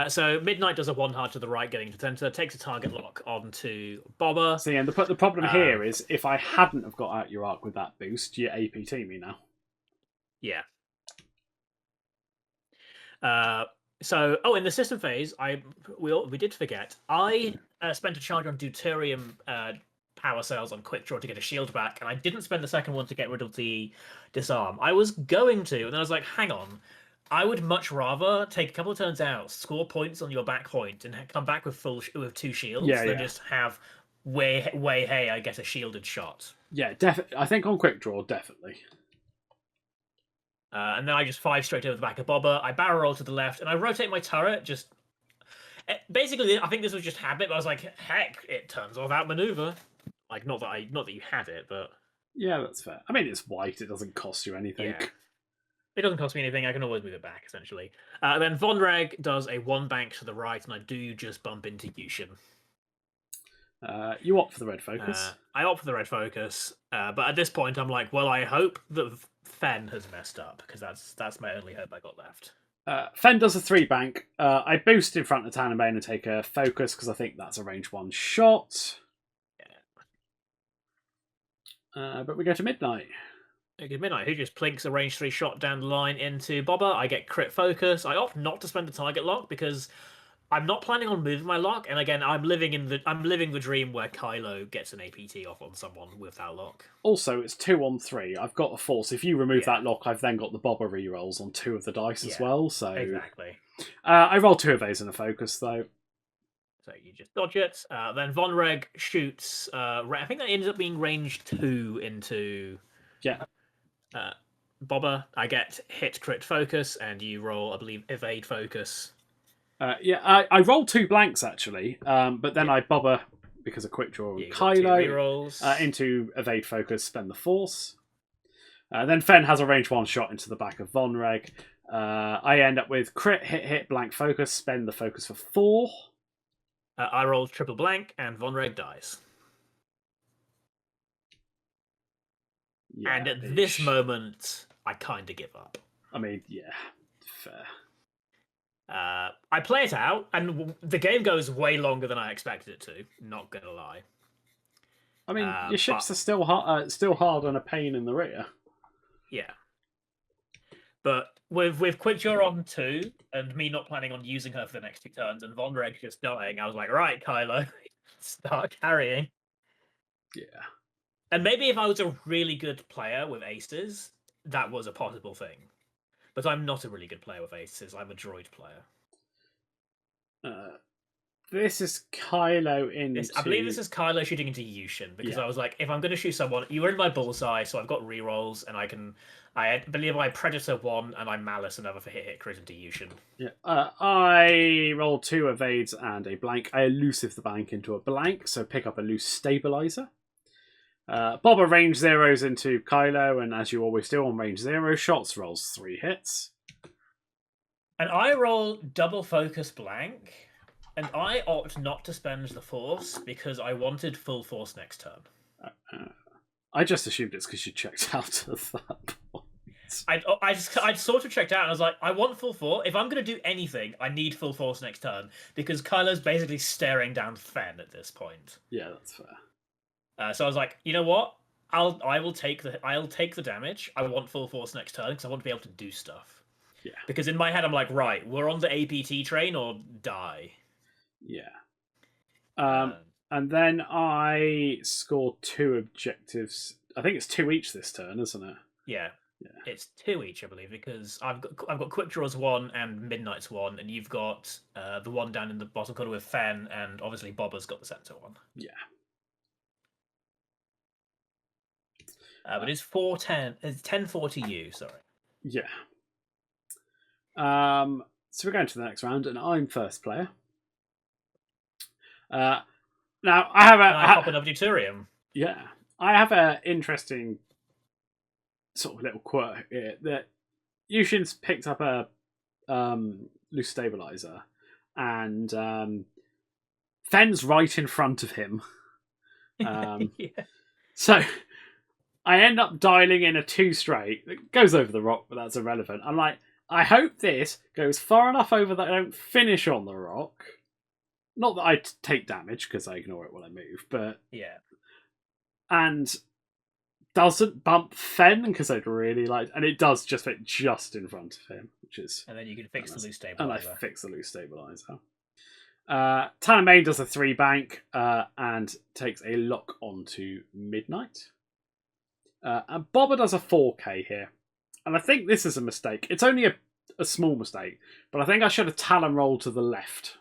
Speaker 2: So Midnight does a 1 hard to the right, getting to center, takes a target lock onto Bobber.
Speaker 1: See, and the problem here is if I hadn't have got out your arc with that boost, you APT me now.
Speaker 2: Yeah. So, in the system phase, we did forget. I spent a charge on deuterium power cells on quick draw to get a shield back, and I didn't spend the second one to get rid of the disarm. I was going to, and then I was like, hang on. I would much rather take a couple of turns out, score points on your back point, and come back with 2 shields than just have hey, I get a shielded shot.
Speaker 1: Yeah, definitely. I think on quick draw, definitely.
Speaker 2: And then I just 5 straight over the back of Bobber. I barrel roll to the left, and I rotate my turret. Basically, I think this was just habit. But I was like, heck, it turns off outmaneuver. Like, not that you had it, but
Speaker 1: yeah, that's fair. I mean, it's white; it doesn't cost you anything.
Speaker 2: Yeah. It doesn't cost me anything. I can always move it back, essentially. Then Vonreg does a 1 bank to the right, and I do just bump into Yushin.
Speaker 1: You opt for the red focus.
Speaker 2: I opt for the red focus, but at this point, I'm like, well, I hope that Fen has messed up, because that's my only hope I got left.
Speaker 1: Fen does a 3 bank. I boost in front of Talonbane and take a focus, because I think that's a range 1 shot. Yeah. But we go to Midnight.
Speaker 2: Midnight, who just plinks a range 3 shot down the line into Bobber. I get crit focus. I opt not to spend the target lock because I'm not planning on moving my lock. And again, I'm living the dream where Kylo gets an APT off on someone with that lock.
Speaker 1: Also, it's 2 on 3. I've got a force. If you remove that lock, I've then got the Bobber rerolls on 2 of the dice as well. So
Speaker 2: exactly.
Speaker 1: I roll 2 of those in a focus though.
Speaker 2: So you just dodge it. Then Vonreg shoots. I think that ends up being range 2 into.
Speaker 1: Yeah.
Speaker 2: Bobber, I get hit crit focus, and you roll, I believe, evade focus.
Speaker 1: I roll 2 blanks actually, but then I Bobber because of quick draw and Kylo into evade focus, spend the force. Then Fen has a range 1 shot into the back of Vonreg. I end up with crit, hit, blank focus, spend the focus for 4.
Speaker 2: I roll triple blank, and Vonreg dies. Yeah, and at this moment, I kind of give up.
Speaker 1: I mean, yeah, fair.
Speaker 2: I play it out, and the game goes way longer than I expected it to. Not gonna lie.
Speaker 1: I mean, your ships are still hard and a pain in the rear.
Speaker 2: Yeah, but with quick draw on 2, and me not planning on using her for the next 2 turns, and Vonreg just dying, I was like, right, Kylo, start carrying.
Speaker 1: Yeah.
Speaker 2: And maybe if I was a really good player with aces, that was a possible thing. But I'm not a really good player with aces. I'm a droid player.
Speaker 1: This is Kylo into...
Speaker 2: I believe this is Kylo shooting into Yushin, because I was like, if I'm going to shoot someone, you were in my bullseye, so I've got rerolls, and I believe I Predator 1, and I Malice another for hit crit into Yushin.
Speaker 1: Yeah. I roll 2 evades and a blank. I elusive the blank into a blank, so pick up a loose stabilizer. Bobber range 0s into Kylo, and as you always do on range 0 shots, rolls 3 hits.
Speaker 2: And I roll double focus blank, and I opt not to spend the force because I wanted full force next turn.
Speaker 1: I just assumed it's because you checked out of that point.
Speaker 2: I sort of checked out, and I was like, I want full force. If I'm going to do anything, I need full force next turn, because Kylo's basically staring down Fen at this point.
Speaker 1: Yeah, that's fair.
Speaker 2: So I was like, you know what? I'll take the damage. I want full force next turn because I want to be able to do stuff.
Speaker 1: Yeah.
Speaker 2: Because in my head, I'm like, right, we're on the APT train or die.
Speaker 1: Yeah. And then I score 2 objectives. I think it's 2 each this turn, isn't it?
Speaker 2: Yeah. It's 2 each, I believe, because I've got quick draws 1 and midnight's 1, and you've got the one down in the bottom corner with Fen, and obviously Bobber's got the center one.
Speaker 1: Yeah.
Speaker 2: But it's 410. It's 10-4 to you. Sorry.
Speaker 1: Yeah. So we're going to the next round, and I'm first player. Now I have
Speaker 2: And I pop an Obduturium.
Speaker 1: Yeah, I have an interesting sort of little quirk here that Yushin's picked up a loose stabilizer, and Fen's right in front of him.
Speaker 2: Yeah.
Speaker 1: So I end up dialing in a 2 straight. It goes over the rock, but that's irrelevant. I'm like, I hope this goes far enough over that I don't finish on the rock. Not that I take damage, because I ignore it while I move, but...
Speaker 2: Yeah.
Speaker 1: And doesn't bump Fen, because I'd really like... And it does just fit just in front of him, which is...
Speaker 2: And then you can fix the loose
Speaker 1: And I
Speaker 2: stabilizer.
Speaker 1: fix the loose stabilizer. Talonbane does a 3 bank and takes a lock onto Midnight. And Bobber does a 4k here. And I think this is a mistake. It's only a small mistake, but I think I should have Talon rolled to the left.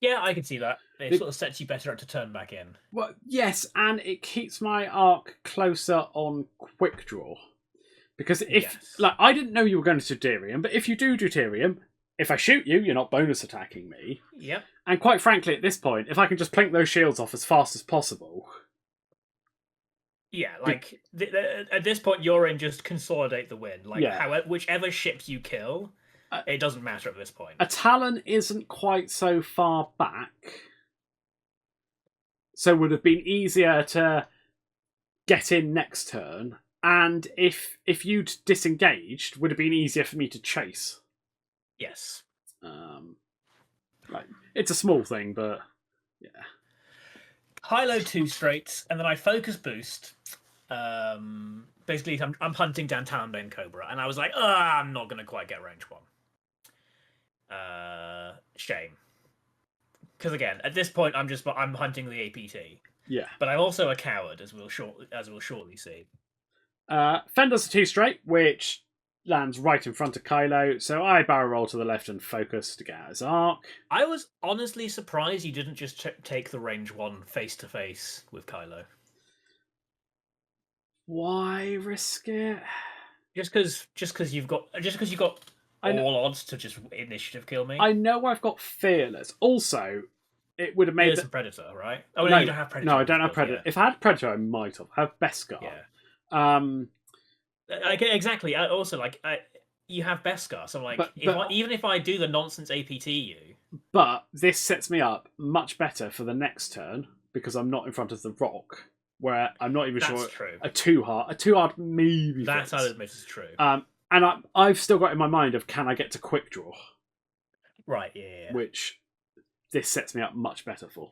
Speaker 2: Yeah, I can see that. It sort of sets you better up to turn back in.
Speaker 1: Well, yes, and it keeps my arc closer on quick draw. Because I didn't know you were going to Deuterium, but if you do Deuterium, if I shoot you, you're not bonus attacking me.
Speaker 2: Yep.
Speaker 1: And quite frankly, at this point, if I can just plink those shields off as fast as possible...
Speaker 2: Yeah, like at this point, you're in just consolidate the win. Like, whichever ships you kill, it doesn't matter at this point.
Speaker 1: A Talon isn't quite so far back, so would have been easier to get in next turn. And if you'd disengaged, would have been easier for me to chase.
Speaker 2: Yes.
Speaker 1: Right, it's a small thing, but yeah.
Speaker 2: Kylo 2 straights, and then I focus boost. Basically, I'm hunting down Talonbane Cobra, and I was like, I'm not going to quite get range 1. Shame. Because again, at this point, I'm hunting the APT.
Speaker 1: Yeah.
Speaker 2: But I'm also a coward, as we'll shortly see.
Speaker 1: Fen does a 2 straight, which lands right in front of Kylo, so I barrel roll to the left and focus to get out his arc.
Speaker 2: I was honestly surprised you didn't just take the range 1 face to face with Kylo.
Speaker 1: Why risk it?
Speaker 2: Just because you've got all odds to just initiative kill me.
Speaker 1: I know I've got Fearless. Also, it would have made
Speaker 2: a Predator, right? Oh no, you don't have Predator.
Speaker 1: No, I don't have Predator. Yeah. If I had Predator, I might have. I have Beskar.
Speaker 2: Yeah. Exactly. Also, you have Beskar, so even if I do the nonsense APT you.
Speaker 1: But this sets me up much better for the next turn because I'm not in front of the rock, where I'm not even sure.
Speaker 2: True.
Speaker 1: A 2-hard maybe.
Speaker 2: That I admit is true.
Speaker 1: And I've still got in my mind of can I get to quick draw?
Speaker 2: Right. Yeah.
Speaker 1: Which this sets me up much better for.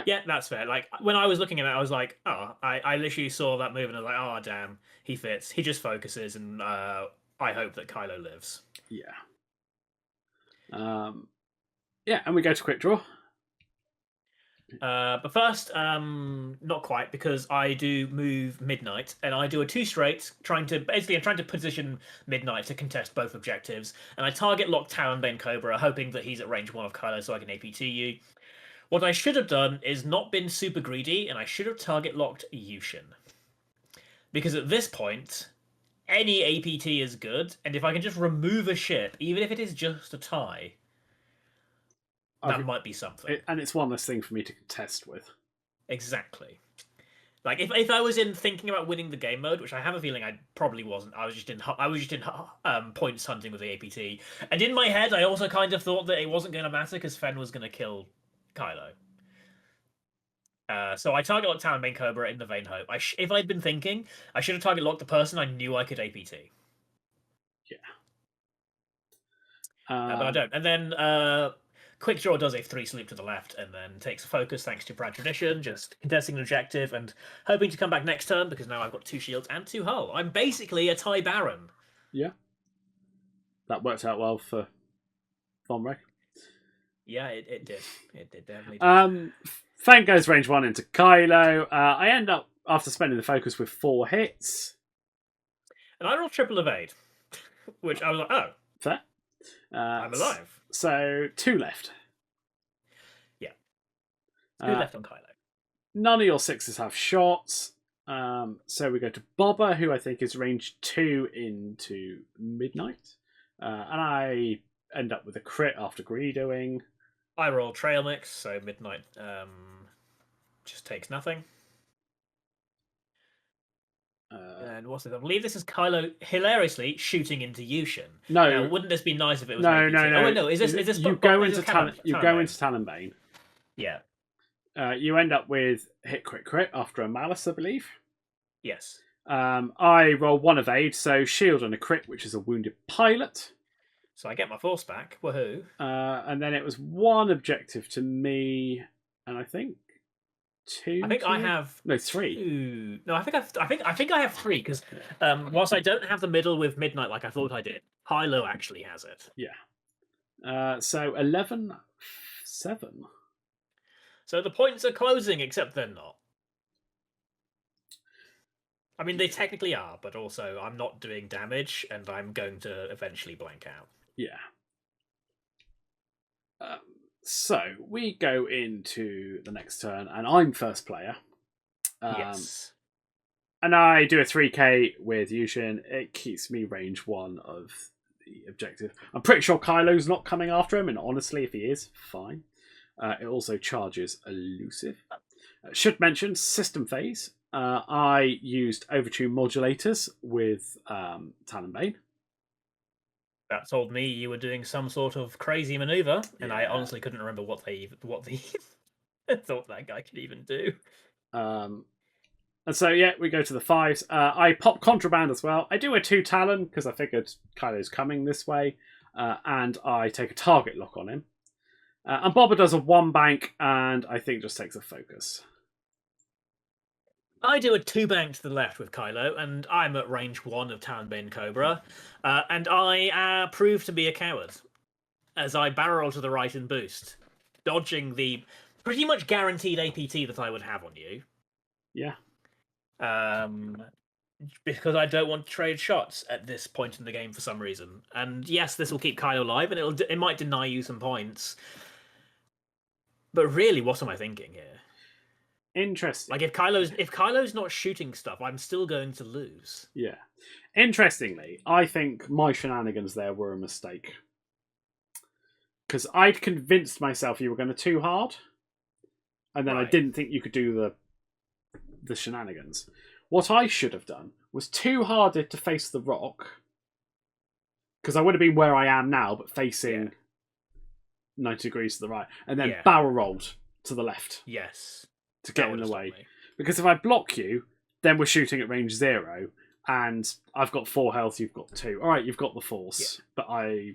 Speaker 2: Yeah, that's fair. Like when I was looking at it, I was like, I literally saw that move and I was like, oh damn, he fits. He just focuses, and I hope that Kylo lives.
Speaker 1: Yeah. Yeah, and we go to quick draw.
Speaker 2: But first, not quite, because I do move Midnight, and I do a 2 straight, I'm trying to position Midnight to contest both objectives, and I target lock Talonbane Cobra, hoping that he's at range 1 of Kylo so I can APT you. What I should have done is not been super greedy, and I should have target locked Yushin. Because at this point, any APT is good, and if I can just remove a ship, even if it is just a tie, that might be something.
Speaker 1: And it's one less thing for me to contest with.
Speaker 2: Exactly. Like if I was in thinking about winning the game mode, which I have a feeling I probably wasn't. I was just in points hunting with the APT, and in my head, I also kind of thought that it wasn't going to matter because Fen was going to kill Kylo. So I target locked Talonbane Cobra in the vain hope. If I'd been thinking, I should have target locked the person I knew I could APT.
Speaker 1: Yeah.
Speaker 2: But I don't. And then Quick Draw does a 3 sleep to the left and then takes a focus thanks to Pride Tradition, just contesting an objective and hoping to come back next turn because now I've got 2 shields and 2 hull. I'm basically a TIE Baron.
Speaker 1: Yeah. That worked out well for Von Reg.
Speaker 2: Yeah, it did. It did definitely.
Speaker 1: Fang goes range 1 into Kylo. I end up, after spending the focus, with 4 hits.
Speaker 2: And I rolled triple evade, which I was like, oh.
Speaker 1: Fair.
Speaker 2: I'm alive.
Speaker 1: So 2 left.
Speaker 2: Yeah. 2 left on Kylo.
Speaker 1: None of your 6s have shots. So we go to Bobber, who I think is range 2 into Midnight. And I end up with a crit after greedoing.
Speaker 2: I roll trail mix, so Midnight just takes nothing. And what's it? I believe this is Kylo hilariously shooting into Yushin.
Speaker 1: No,
Speaker 2: now, wouldn't this be nice if it was?
Speaker 1: No.
Speaker 2: Oh wait, no. Is this
Speaker 1: you go into Talonbane?
Speaker 2: Yeah.
Speaker 1: You end up with hit crit after a malice, I believe.
Speaker 2: Yes.
Speaker 1: I roll 1 evade, so shield and a crit, which is a wounded pilot.
Speaker 2: So I get my force back. Woohoo!
Speaker 1: And then it was 1 objective to me, and I think 2.
Speaker 2: I think I have
Speaker 1: 3.
Speaker 2: 2. No, I think I have 3 because whilst I don't have the middle with Midnight like I thought I did, Hilo actually has it.
Speaker 1: Yeah. So 11-7.
Speaker 2: So the points are closing, except they're not. I mean, they technically are, but also I'm not doing damage, and I'm going to eventually blank out.
Speaker 1: Yeah. So we go into the next turn, and I'm first player.
Speaker 2: Yes.
Speaker 1: And I do a 3k with Yushin. It keeps me range 1 of the objective. I'm pretty sure Kylo's not coming after him, and honestly, if he is, fine. It also charges elusive. Should mention system phase. I used overtune modulators with Talonbane.
Speaker 2: That told me you were doing some sort of crazy maneuver, and I honestly couldn't remember what the thought that guy could even do.
Speaker 1: And so yeah, we go to the 5s. I pop contraband as well. I do a 2 Talon because I figured Kylo's coming this way, and I take a target lock on him. And Bobber does a 1 bank, and I think just takes a focus.
Speaker 2: I do a 2 bank to the left with Kylo, and I'm at range 1 of Talonbane Cobra, and I prove to be a coward as I barrel to the right and boost, dodging the pretty much guaranteed APT that I would have on you.
Speaker 1: Yeah.
Speaker 2: Because I don't want to trade shots at this point in the game for some reason. And yes, this will keep Kylo alive, and it might deny you some points. But really, what am I thinking here?
Speaker 1: Interesting.
Speaker 2: Like if Kylo's not shooting stuff, I'm still going to lose.
Speaker 1: Yeah. Interestingly, I think my shenanigans there were a mistake. Because I'd convinced myself you were going to too hard, and then I didn't think you could do the shenanigans. What I should have done was too harded to face the rock, because I would have been where I am now, but facing 90 degrees to the right, and then barrel rolled to the left.
Speaker 2: Yes.
Speaker 1: To get in the way. Because if I block you, then we're shooting at range 0, and I've got 4 health, you've got 2. Alright, you've got the force. But I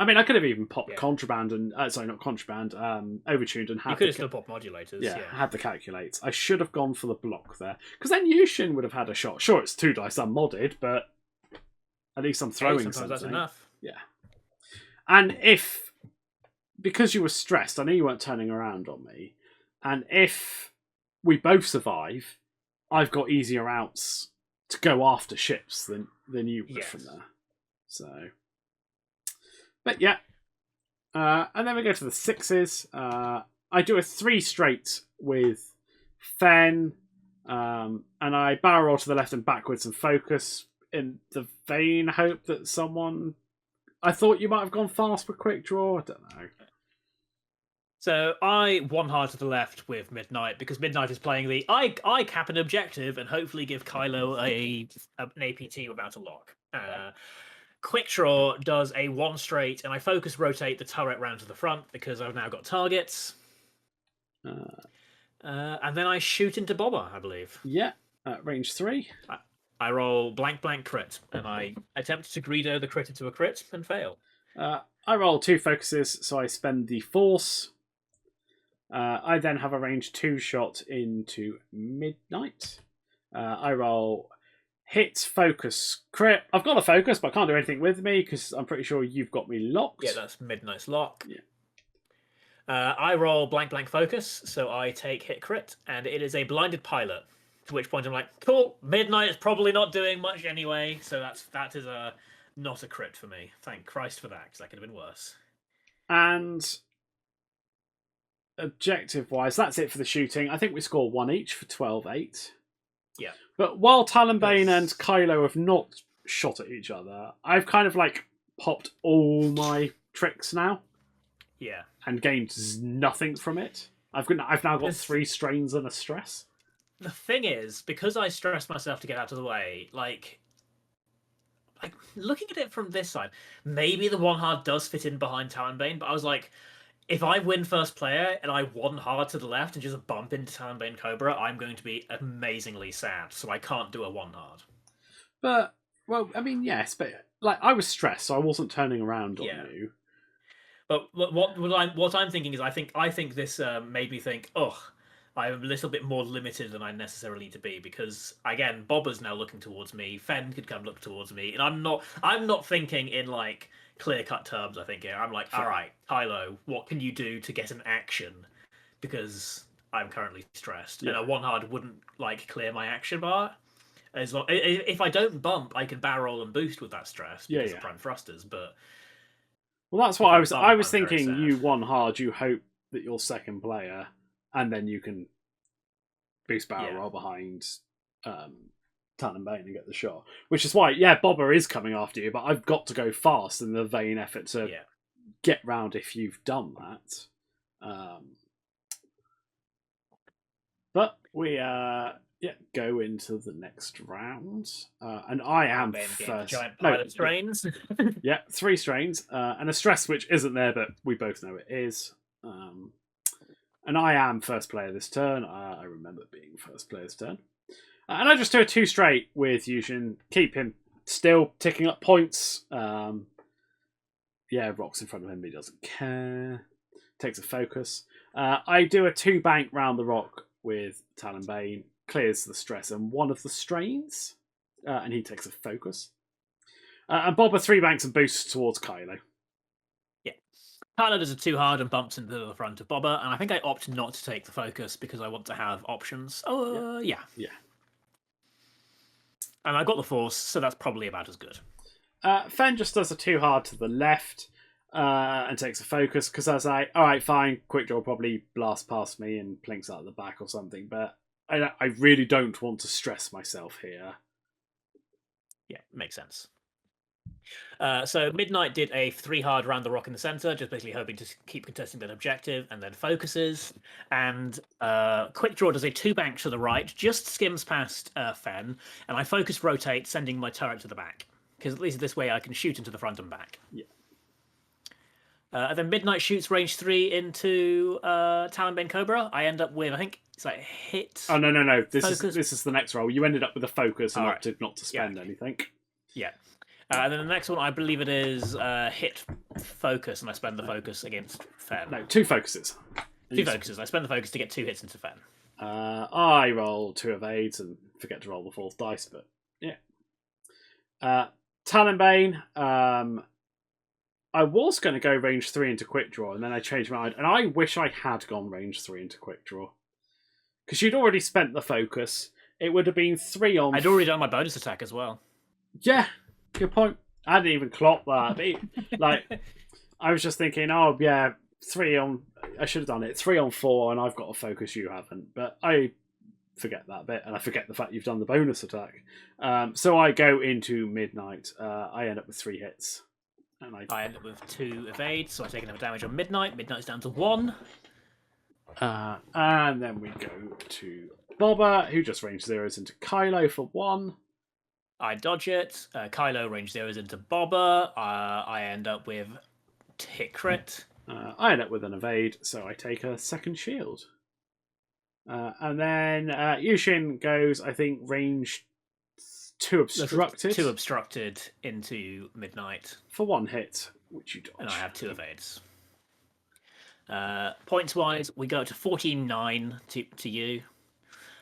Speaker 1: mean, I could have even popped contraband and sorry, not contraband, overtuned and had.
Speaker 2: You could have still popped modulators.
Speaker 1: Yeah, had the calculates. I should have gone for the block there, because then Yushin would have had a shot. Sure, it's 2 dice unmodded, but at least I'm throwing something.
Speaker 2: That's enough.
Speaker 1: Yeah, and because you were stressed, I know you weren't turning around on me, and if we both survive, I've got easier outs to go after ships than you would from there. So. But yeah, and then we go to the 6s. I do a 3 straight with Fen, and I barrel roll to the left and backwards and focus in the vain hope that someone. I thought you might have gone fast with quick draw. I don't know.
Speaker 2: So I 1 hard to the left with Midnight because Midnight is playing the I cap an objective and hopefully give Kylo an APT without a lock. Quick Draw does a 1 straight, and I focus rotate the turret round to the front because I've now got targets. And then I shoot into Bobber, I believe.
Speaker 1: Yeah, range 3.
Speaker 2: I roll blank crit, and I attempt to greedo the crit into a crit and fail.
Speaker 1: I roll 2 focuses, so I spend the force. I then have a range 2 shot into Midnight. I roll hit, focus, crit. I've got a focus, but I can't do anything with me because I'm pretty sure you've got me locked.
Speaker 2: Yeah, that's Midnight's lock.
Speaker 1: Yeah.
Speaker 2: I roll blank focus, so I take hit crit, and it is a blinded pilot. To which point I'm like, cool, Midnight is probably not doing much anyway, so that is not a crit for me. Thank Christ for that, because that could have been worse.
Speaker 1: And objective-wise, that's it for the shooting. I think we score 1 each for 12-8.
Speaker 2: Yeah.
Speaker 1: But while Talonbane and Kylo have not shot at each other, I've kind of like popped all my tricks now.
Speaker 2: Yeah.
Speaker 1: And gained nothing from it. I've now got 3 strains and a stress.
Speaker 2: The thing is, because I stressed myself to get out of the way, like looking at it from this side, maybe the 1 hard does fit in behind Talonbane, but I was like, if I win first player and I 1 hard to the left and just bump into Talonbane Cobra, I'm going to be amazingly sad, so I can't do a 1 hard.
Speaker 1: But, well, I mean, yes, but like I was stressed, so I wasn't turning around on you.
Speaker 2: But what I'm thinking is, I think this made me think, oh, I'm a little bit more limited than I necessarily need to be, because again, Bobber's now looking towards me. Fen could come look towards me, and I'm not thinking in like clear-cut terms. I think here I'm like, all right, Kylo, what can you do to get an action? Because I'm currently stressed, and a 1 hard wouldn't like clear my action bar. As long, if I don't bump, I can barrel roll and boost with that stress because of prime thrusters, but.
Speaker 1: Well, that's what I was thinking. You 1 hard, you hope that you're second player, and then you can boost barrel roll behind Talonbane and get the shot. Which is why, Bobber is coming after you, but I've got to go fast in the vain effort to get round if you've done that. But we go into the next round, and I am first.
Speaker 2: Giant pilot strains.
Speaker 1: 3 strains, and a stress which isn't there, but we both know it is. And I am first player this turn. I remember being first player this turn, and I just do a 2 straight with Yushin, keep him still ticking up points. Rocks in front of him, he doesn't care. Takes a focus. I do a 2 bank round the rock with Talonbane. Clears the stress and 1 of the strains, and he takes a focus. And Bobber 3 banks and boosts towards Kylo.
Speaker 2: Yeah. Kylo does a 2 hard and bumps into the front of Bobber, and I think I opt not to take the focus because I want to have options. Yeah. And I got the force, so that's probably about as good.
Speaker 1: Fen just does a 2 hard to the left and takes a focus, because I was like, alright, fine, quick draw probably blast past me and plinks out the back or something, but I really don't want to stress myself here.
Speaker 2: Yeah, makes sense. So Midnight did a 3 hard round the rock in the center, just basically hoping to keep contesting that objective, and then focuses. And Quick Draw does a 2 bank to the right, just skims past Fen, and I focus rotate, sending my turret to the back, because at least this way I can shoot into the front and back.
Speaker 1: Yeah.
Speaker 2: And then Midnight shoots range 3 into Talonbane Cobra. I end up with, I think it's like hit.
Speaker 1: Oh no! This is the next roll. You ended up with a focus and opted not to spend anything.
Speaker 2: Yeah. And then the next one, I believe it is hit focus, and I spend the focus against Fen.
Speaker 1: No, 2 focuses.
Speaker 2: 2 focuses. I spend the focus to get 2 hits into Fen.
Speaker 1: I roll 2 evades and forget to roll the 4th dice, but yeah. Talonbane. I was going to go range 3 into quick draw, and then I changed my mind. And I wish I had gone range 3 into quick draw, because you'd already spent the focus. It would have been 3 on.
Speaker 2: I'd already done my bonus attack as well.
Speaker 1: Yeah, good point. I didn't even clock that. I was just thinking, 3 on. I should have done it 3 on 4, and I've got a focus. You haven't, but I forget that bit, and I forget the fact you've done the bonus attack. So I go into Midnight. I end up with 3 hits. And I
Speaker 2: end up with 2 evades, so I take enough damage on Midnight. Midnight's down to 1.
Speaker 1: And then we go to Bobber, who just range 0s into Kylo for 1.
Speaker 2: I dodge it. Kylo range 0s into Bobber. I end up with hit crit.
Speaker 1: I end up with an evade, so I take a 2nd shield. And then Yushin goes, I think, range 2 obstructed.
Speaker 2: 2 obstructed into Midnight.
Speaker 1: For 1 hit, which you dodge.
Speaker 2: And I have 2 evades. Points-wise, we go to 49 to you.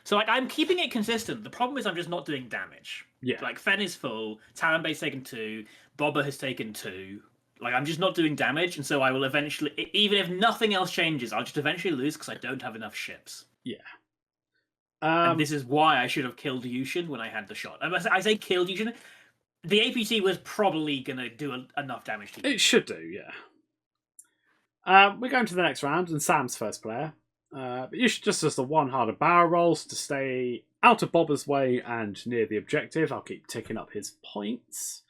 Speaker 2: So I'm keeping it consistent. The problem is I'm just not doing damage.
Speaker 1: Yeah.
Speaker 2: Fen is full, Talonbane's taken 2, Bobber has taken 2. I'm just not doing damage, and so I will eventually, even if nothing else changes, I'll just eventually lose because I don't have enough ships.
Speaker 1: Yeah.
Speaker 2: And this is why I should have killed Yushin when I had the shot. I say killed Yushin. The APT was probably going to do enough damage to you.
Speaker 1: It should do, yeah. We're going to the next round, and Sam's first player. But you should just does the one harder barrel rolls to stay out of Bobber's way and near the objective. I'll keep ticking up his points.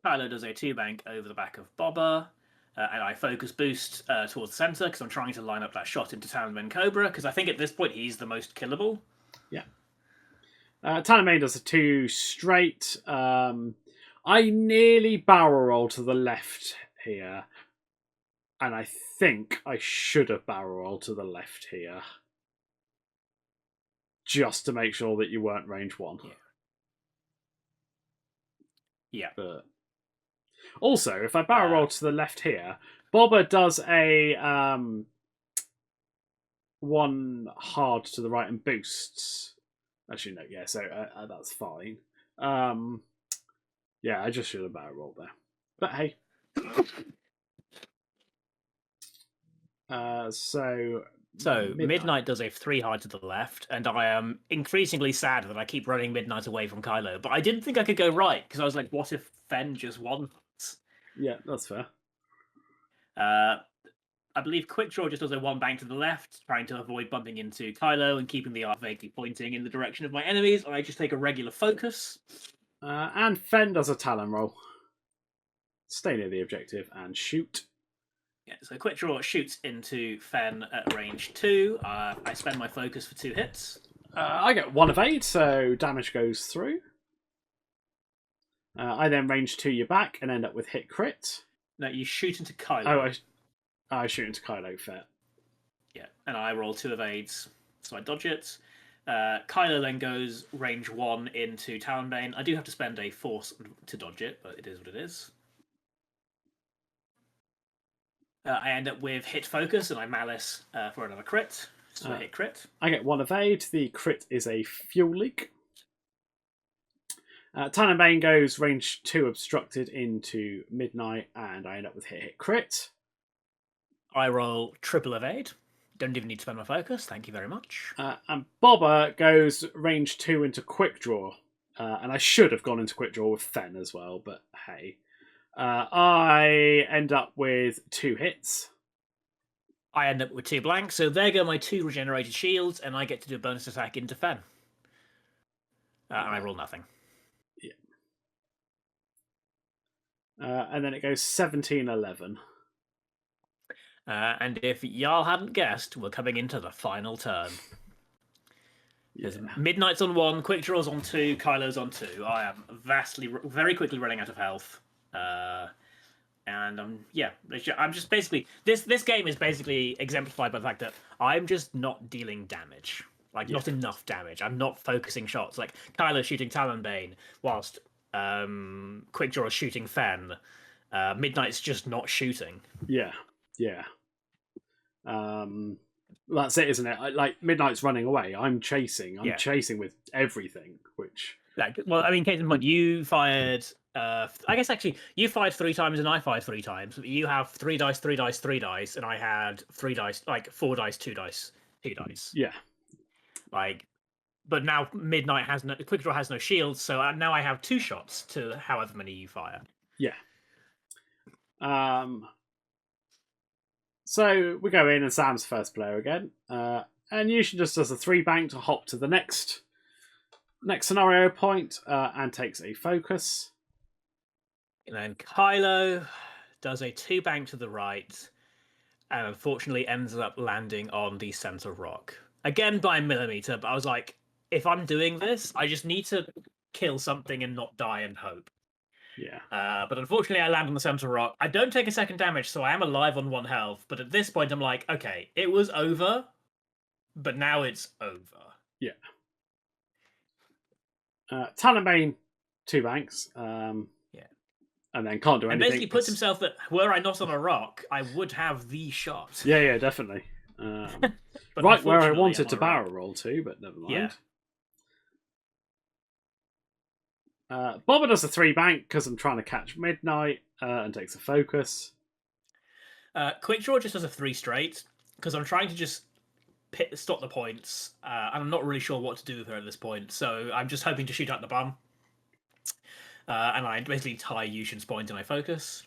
Speaker 2: Kylo does a 2-bank over the back of Bobber, and I focus boost towards the centre because I'm trying to line up that shot into Talonbane Cobra because I think at this point he's the most killable.
Speaker 1: Yeah. Talonbane does a 2 straight. I nearly barrel roll to the left here. And I think I should have barrel rolled to the left here. Just to make sure that you weren't range 1.
Speaker 2: Yeah.
Speaker 1: But also, if I barrel roll to the left here, Bobber does a 1 hard to the right and boosts. Actually, no, yeah, so that's fine. Yeah, I just should have barrel rolled there. But hey. So
Speaker 2: Midnight does a 3 hard to the left, and I am increasingly sad that I keep running Midnight away from Kylo. But I didn't think I could go right because I was like, what if Fen just won?
Speaker 1: Yeah, that's fair.
Speaker 2: I believe Quick Draw just does a 1 bank to the left, trying to avoid bumping into Kylo and keeping the arc vaguely pointing in the direction of my enemies. I just take a regular focus.
Speaker 1: And Fen does a Talon roll. Stay near the objective and shoot.
Speaker 2: Yeah, so Quick Draw shoots into Fen at range 2. I spend my focus for 2 hits.
Speaker 1: I get 1 evade, so damage goes through. I then range 2 you back and end up with hit crit.
Speaker 2: No, you shoot into Kylo.
Speaker 1: Oh, I shoot into Kylo, fair.
Speaker 2: Yeah, and I roll 2 evades, so I dodge it. Kylo then goes range 1 into Talonbane. I do have to spend a force to dodge it, but it is what it is. I end up with hit focus, and I malice for another crit. So I hit crit.
Speaker 1: I get 1 evade. The crit is a fuel leak. Talonbane goes range 2 obstructed into Midnight, and I end up with hit crit.
Speaker 2: I roll triple evade. Don't even need to spend my focus. Thank you very much.
Speaker 1: And Bobber goes range 2 into quick draw. And I should have gone into quick draw with Fen as well, but hey. I end up with 2 hits.
Speaker 2: I end up with 2 blanks, so there go my 2 regenerated shields, and I get to do a bonus attack into Fen. And I roll nothing.
Speaker 1: Yeah. And then it goes 17-11.
Speaker 2: And if y'all hadn't guessed, we're coming into the final turn. Yeah. Midnight's on 1, Quick Draw's on 2, Kylo's on 2. I am very quickly running out of health. And I'm just basically this game is basically exemplified by the fact that I'm just not dealing damage, not enough damage. I'm not focusing shots. Like Kylo's shooting Talonbane, whilst Quick Draw is shooting Fen. Midnight's just not shooting.
Speaker 1: Yeah. That's it, isn't it? Midnight's running away. I'm chasing. I'm chasing with everything. Which,
Speaker 2: case in point, you fired. I guess actually, you fired 3 times and I fired 3 times. You have 3 dice, 3 dice, 3 dice, and I had 3 dice, 4 dice, 2 dice, 2 dice.
Speaker 1: Yeah.
Speaker 2: But now Midnight has no Quick Draw has no shields, so now I have 2 shots to however many you fire.
Speaker 1: Yeah. So we go in and Sam's first player again, and usually just does a 3 bank to hop to the next scenario point and takes a focus.
Speaker 2: And then Kylo does a 2 bank to the right, and unfortunately ends up landing on the center rock again by a millimeter. But I was like, if I'm doing this, I just need to kill something and not die and hope.
Speaker 1: Yeah.
Speaker 2: But unfortunately, I land on the center rock. I don't take a second damage, so I am alive on 1 health. But at this point, I'm like, okay, it was over, but now it's over.
Speaker 1: Yeah. Talonbane, 2 banks. And then can't do anything.
Speaker 2: And basically puts himself that, were I not on a rock, I would have the shot.
Speaker 1: Yeah, definitely. Right where I wanted to barrel roll to, but never mind. Yeah. Bobber does a 3 bank because I'm trying to catch Midnight and takes a focus.
Speaker 2: Quick Draw just does a 3 straight because I'm trying to just stop the points, and I'm not really sure what to do with her at this point, so I'm just hoping to shoot out the bum. And I basically tie Yushin's point and I focus.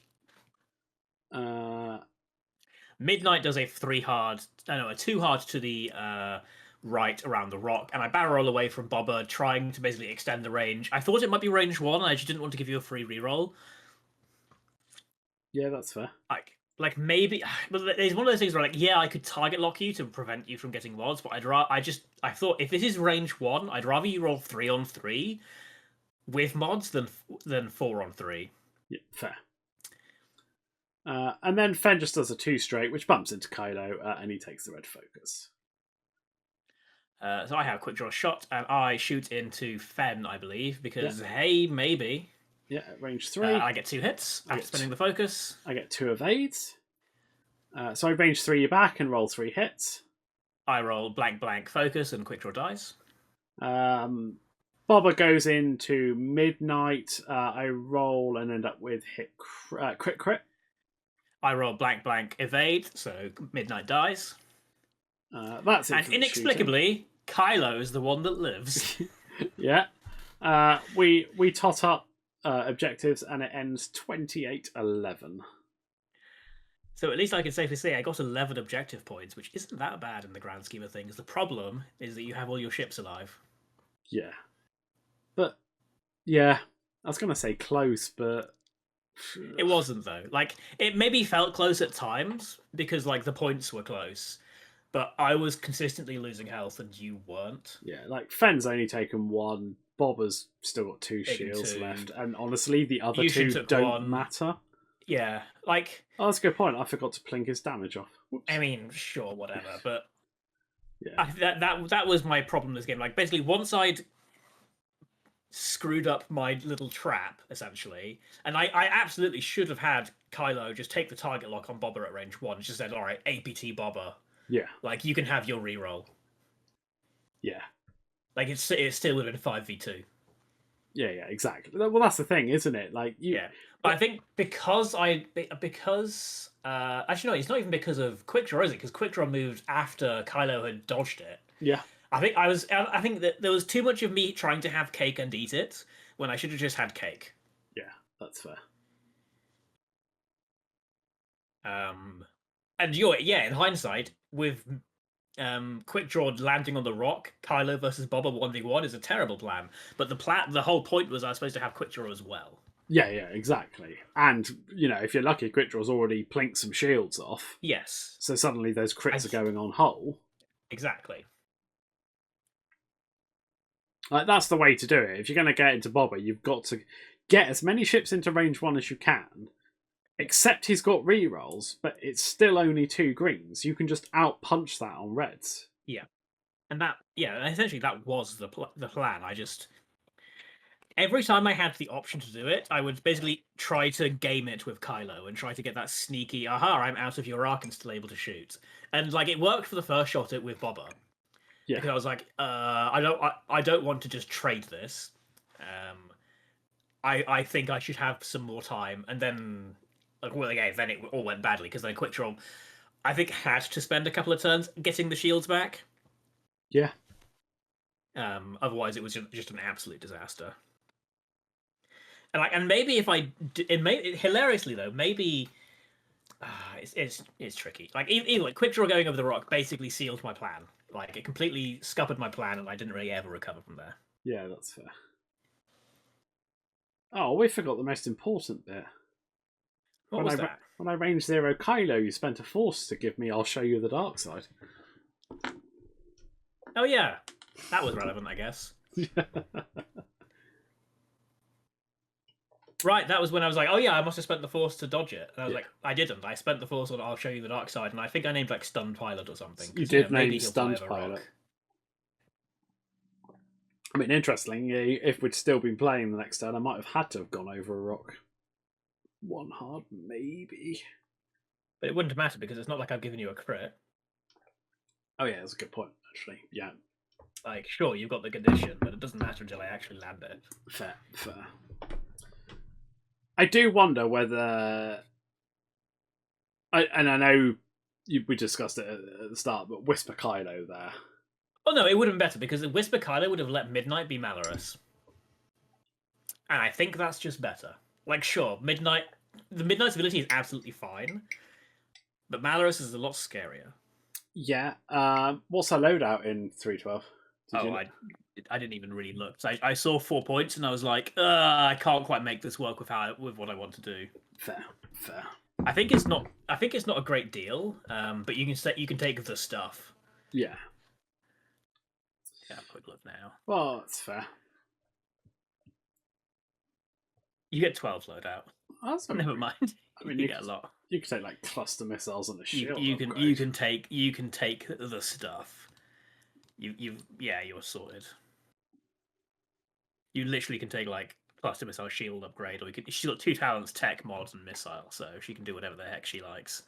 Speaker 2: Midnight does a 2 hard to the right around the rock, and I barrel roll away from Bobber, trying to basically extend the range. I thought it might be range 1, and I just didn't want to give you a free reroll.
Speaker 1: Yeah, that's fair.
Speaker 2: Like maybe, but it's one of those things where yeah, I could target lock you to prevent you from getting mods, but I thought if this is range 1, I'd rather you roll 3 on 3 with mods than 4 on 3.
Speaker 1: Yeah, fair. And then Fen just does a 2 straight, which bumps into Kylo, and he takes the red focus.
Speaker 2: So I have quick draw shot, and I shoot into Fen, I believe, because hey, maybe.
Speaker 1: Yeah, at range 3.
Speaker 2: I get 2 hits after spending the focus.
Speaker 1: I get 2 evades. So I range 3 you back and roll 3 hits.
Speaker 2: I roll blank blank focus and quick draw dice.
Speaker 1: Bobber goes into Midnight. I roll and end up with crit.
Speaker 2: I roll blank blank evade, so Midnight dies.
Speaker 1: That's it.
Speaker 2: And inexplicably, Kylo is the one that lives.
Speaker 1: Yeah. We tot up objectives, and it ends 28-11.
Speaker 2: So at least I can safely say I got 11 objective points, which isn't that bad in the grand scheme of things. The problem is that you have all your ships alive.
Speaker 1: Yeah. But, yeah, I was going to say close, but...
Speaker 2: It wasn't, though. Like, it maybe felt close at times, because, like, the points were close. But I was consistently losing health, and you weren't.
Speaker 1: Yeah, like, Fenn's only taken 1, Bobber's still got 2 shields left, and honestly, the other 2 don't matter.
Speaker 2: Yeah, like...
Speaker 1: Oh, that's a good point. I forgot to plink his damage off. Whoops.
Speaker 2: I mean, sure, whatever, but...
Speaker 1: Yeah.
Speaker 2: That was my problem this game. Like, basically, once I'd screwed up my little trap, essentially, and I absolutely should have had Kylo just take the target lock on Bobber at range 1. Just said, all right, APT Bobber.
Speaker 1: Yeah.
Speaker 2: Like, you can have your reroll.
Speaker 1: Yeah.
Speaker 2: Like, it's still within 5v2.
Speaker 1: Yeah, exactly. Well, that's the thing, isn't it? Like,
Speaker 2: Yeah. But I think because actually no, it's not even because of Quick Draw, is it? Because Quick Draw moved after Kylo had dodged it.
Speaker 1: Yeah.
Speaker 2: I think that there was too much of me trying to have cake and eat it when I should have just had cake.
Speaker 1: Yeah, that's fair.
Speaker 2: And in hindsight, with Quick Draw landing on the rock, Kylo versus Bobber 1v1 is a terrible plan. But the whole point was I was supposed to have Quick Draw as well.
Speaker 1: Yeah, exactly. And, if you're lucky, Quick Draw's already plinked some shields off.
Speaker 2: Yes.
Speaker 1: So suddenly those crits are going on hull.
Speaker 2: Exactly.
Speaker 1: Like, that's the way to do it. If you're going to get into Bobber, you've got to get as many ships into range 1 as you can. Except he's got rerolls, but it's still only 2 greens. You can just out-punch that on reds.
Speaker 2: Yeah. And essentially that was the plan. Every time I had the option to do it, I would basically try to game it with Kylo and try to get that sneaky, I'm out of your arc and still able to shoot. And, like, it worked for the first shot with Bobber.
Speaker 1: Yeah.
Speaker 2: Because I was like, I don't want to just trade this. I think I should have some more time. And then, then it all went badly because then Quick Draw, I think, had to spend a couple of turns getting the shields back.
Speaker 1: Yeah.
Speaker 2: Otherwise, it was just an absolute disaster. And maybe hilariously though, maybe it's tricky. Like even like Quick Draw going over the rock basically sealed my plan. Like it completely scuppered my plan, and I didn't really ever recover from there.
Speaker 1: Yeah, that's fair. Oh, we forgot the most important bit.
Speaker 2: What was that?
Speaker 1: When I range 0 Kylo, you spent a force to give me I'll show you the dark side.
Speaker 2: Oh yeah, that was relevant, I guess. Right, that was when I was like, oh yeah, I must have spent the force to dodge it. And I was like, I didn't. I spent the force on I'll show you the dark side, and I think I named like Stunned Pilot or something.
Speaker 1: You did name Stunned Pilot. I mean, interestingly, if we'd still been playing the next turn, I might have had to have gone over a rock. 1 hard, maybe.
Speaker 2: But it wouldn't matter because it's not like I've given you a crit.
Speaker 1: Oh yeah, that's a good point, actually. Yeah.
Speaker 2: Like, sure, you've got the condition, but it doesn't matter until I actually land it.
Speaker 1: Fair. I do wonder whether... I know we discussed it at the start, but Whisper Kylo there.
Speaker 2: Oh no, it would have been better because the Whisper Kylo would have let Midnight be Malorous. And I think that's just better. Like, sure, the Midnight's ability is absolutely fine, But Malorus is a lot scarier.
Speaker 1: Yeah. What's our loadout in 312?
Speaker 2: I didn't even really look. So I saw 4 points and I was like, I can't quite make this work with what I want to do.
Speaker 1: Fair.
Speaker 2: I think it's not a great deal. But you can take the stuff.
Speaker 1: Yeah.
Speaker 2: Yeah, quick look now.
Speaker 1: Well, that's fair.
Speaker 2: You get 12 loadout.
Speaker 1: That's
Speaker 2: Never mind.
Speaker 1: I mean,
Speaker 2: you get a lot.
Speaker 1: You can take like cluster missiles and a shield.
Speaker 2: You can take the stuff. You're sorted. You literally can take like cluster missile shield upgrade, or she's got 2 talents, tech, mods, and missile, so she can do whatever the heck she likes.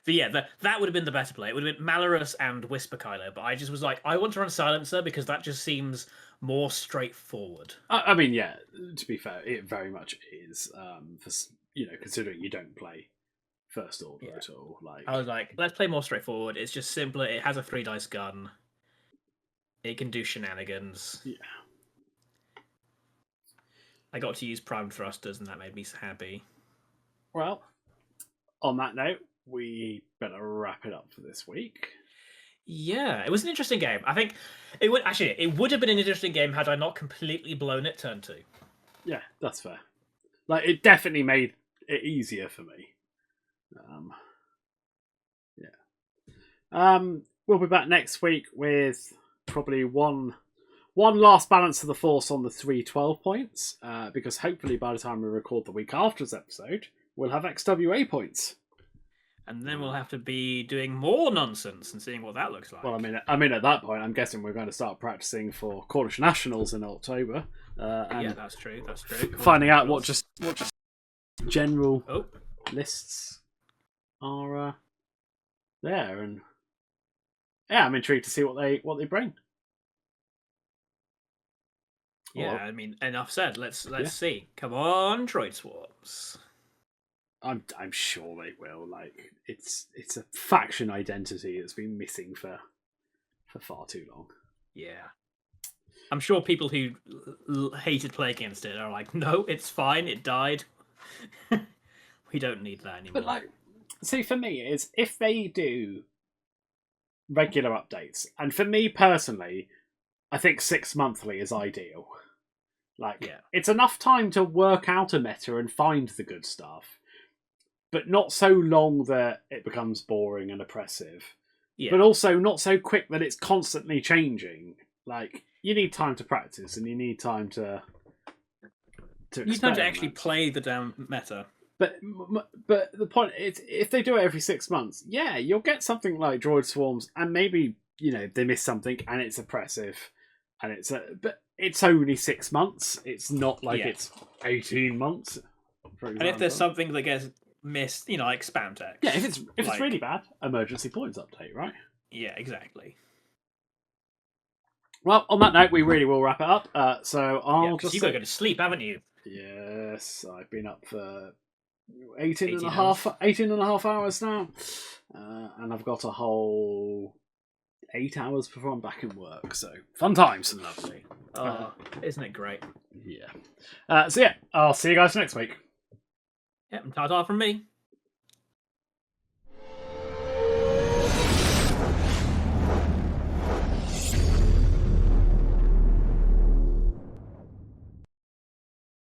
Speaker 2: So yeah, that would have been the better play. It would have been Malorus and Whisper Kylo, but I just was like, I want to run Silencer because that just seems more straightforward.
Speaker 1: I mean, yeah. To be fair, it very much is. For considering you don't play First Order at all. Like,
Speaker 2: I was like, let's play more straightforward. It's just simpler. It has a 3-dice gun. It can do shenanigans.
Speaker 1: Yeah.
Speaker 2: I got to use primed thrusters, and that made me happy.
Speaker 1: Well, on that note, we better wrap it up for this week.
Speaker 2: Yeah, it was an interesting game. I think it would have been an interesting game had I not completely blown it turn 2.
Speaker 1: Yeah, that's fair. Like, it definitely made it easier for me. We'll be back next week with probably one last balance of the force on the 312 points, because hopefully by the time we record the week after this episode, we'll have XWA points.
Speaker 2: And then we'll have to be doing more nonsense and seeing what that looks like.
Speaker 1: Well, I mean, at that point, I'm guessing we're going to start practicing for Cornish Nationals in October.
Speaker 2: Yeah, that's true.
Speaker 1: Finding out what just general lists are there, and yeah, I'm intrigued to see what they bring.
Speaker 2: Yeah, I mean, enough said. Let's see. Come on, Droid Swarms.
Speaker 1: I'm sure they will. Like, it's a faction identity that's been missing for far too long.
Speaker 2: Yeah, I'm sure people who hated play against it are like, no, it's fine. It died. We don't need that anymore.
Speaker 1: But like, see, for me, is if they do regular updates, and for me personally, I think 6 monthly is ideal. Like, it's enough time to work out a meta and find the good stuff, but not so long that it becomes boring and oppressive. Yeah. But also not so quick that it's constantly changing. Like, you need time to practice, and you need time to
Speaker 2: you need time to actually play the damn meta.
Speaker 1: But the point is, if they do it every 6 months, yeah, you'll get something like Droid Swarms, and maybe they miss something and it's oppressive, and but it's only 6 months. It's not like it's 18 months. For example.
Speaker 2: And if there's something that gets missed, like spam text.
Speaker 1: Yeah, if it's really bad, emergency points update, right?
Speaker 2: Yeah, exactly.
Speaker 1: Well, on that note, we really will wrap it up. So I'll just.
Speaker 2: You've got to go to sleep, haven't you?
Speaker 1: Yes, I've been up for 18 and a half hours now, and I've got a whole 8 hours before I'm back in work. So fun times.
Speaker 2: Lovely. Oh, isn't it great?
Speaker 1: Yeah. So yeah, I'll see you guys next week.
Speaker 2: Yep, ta-ta from me.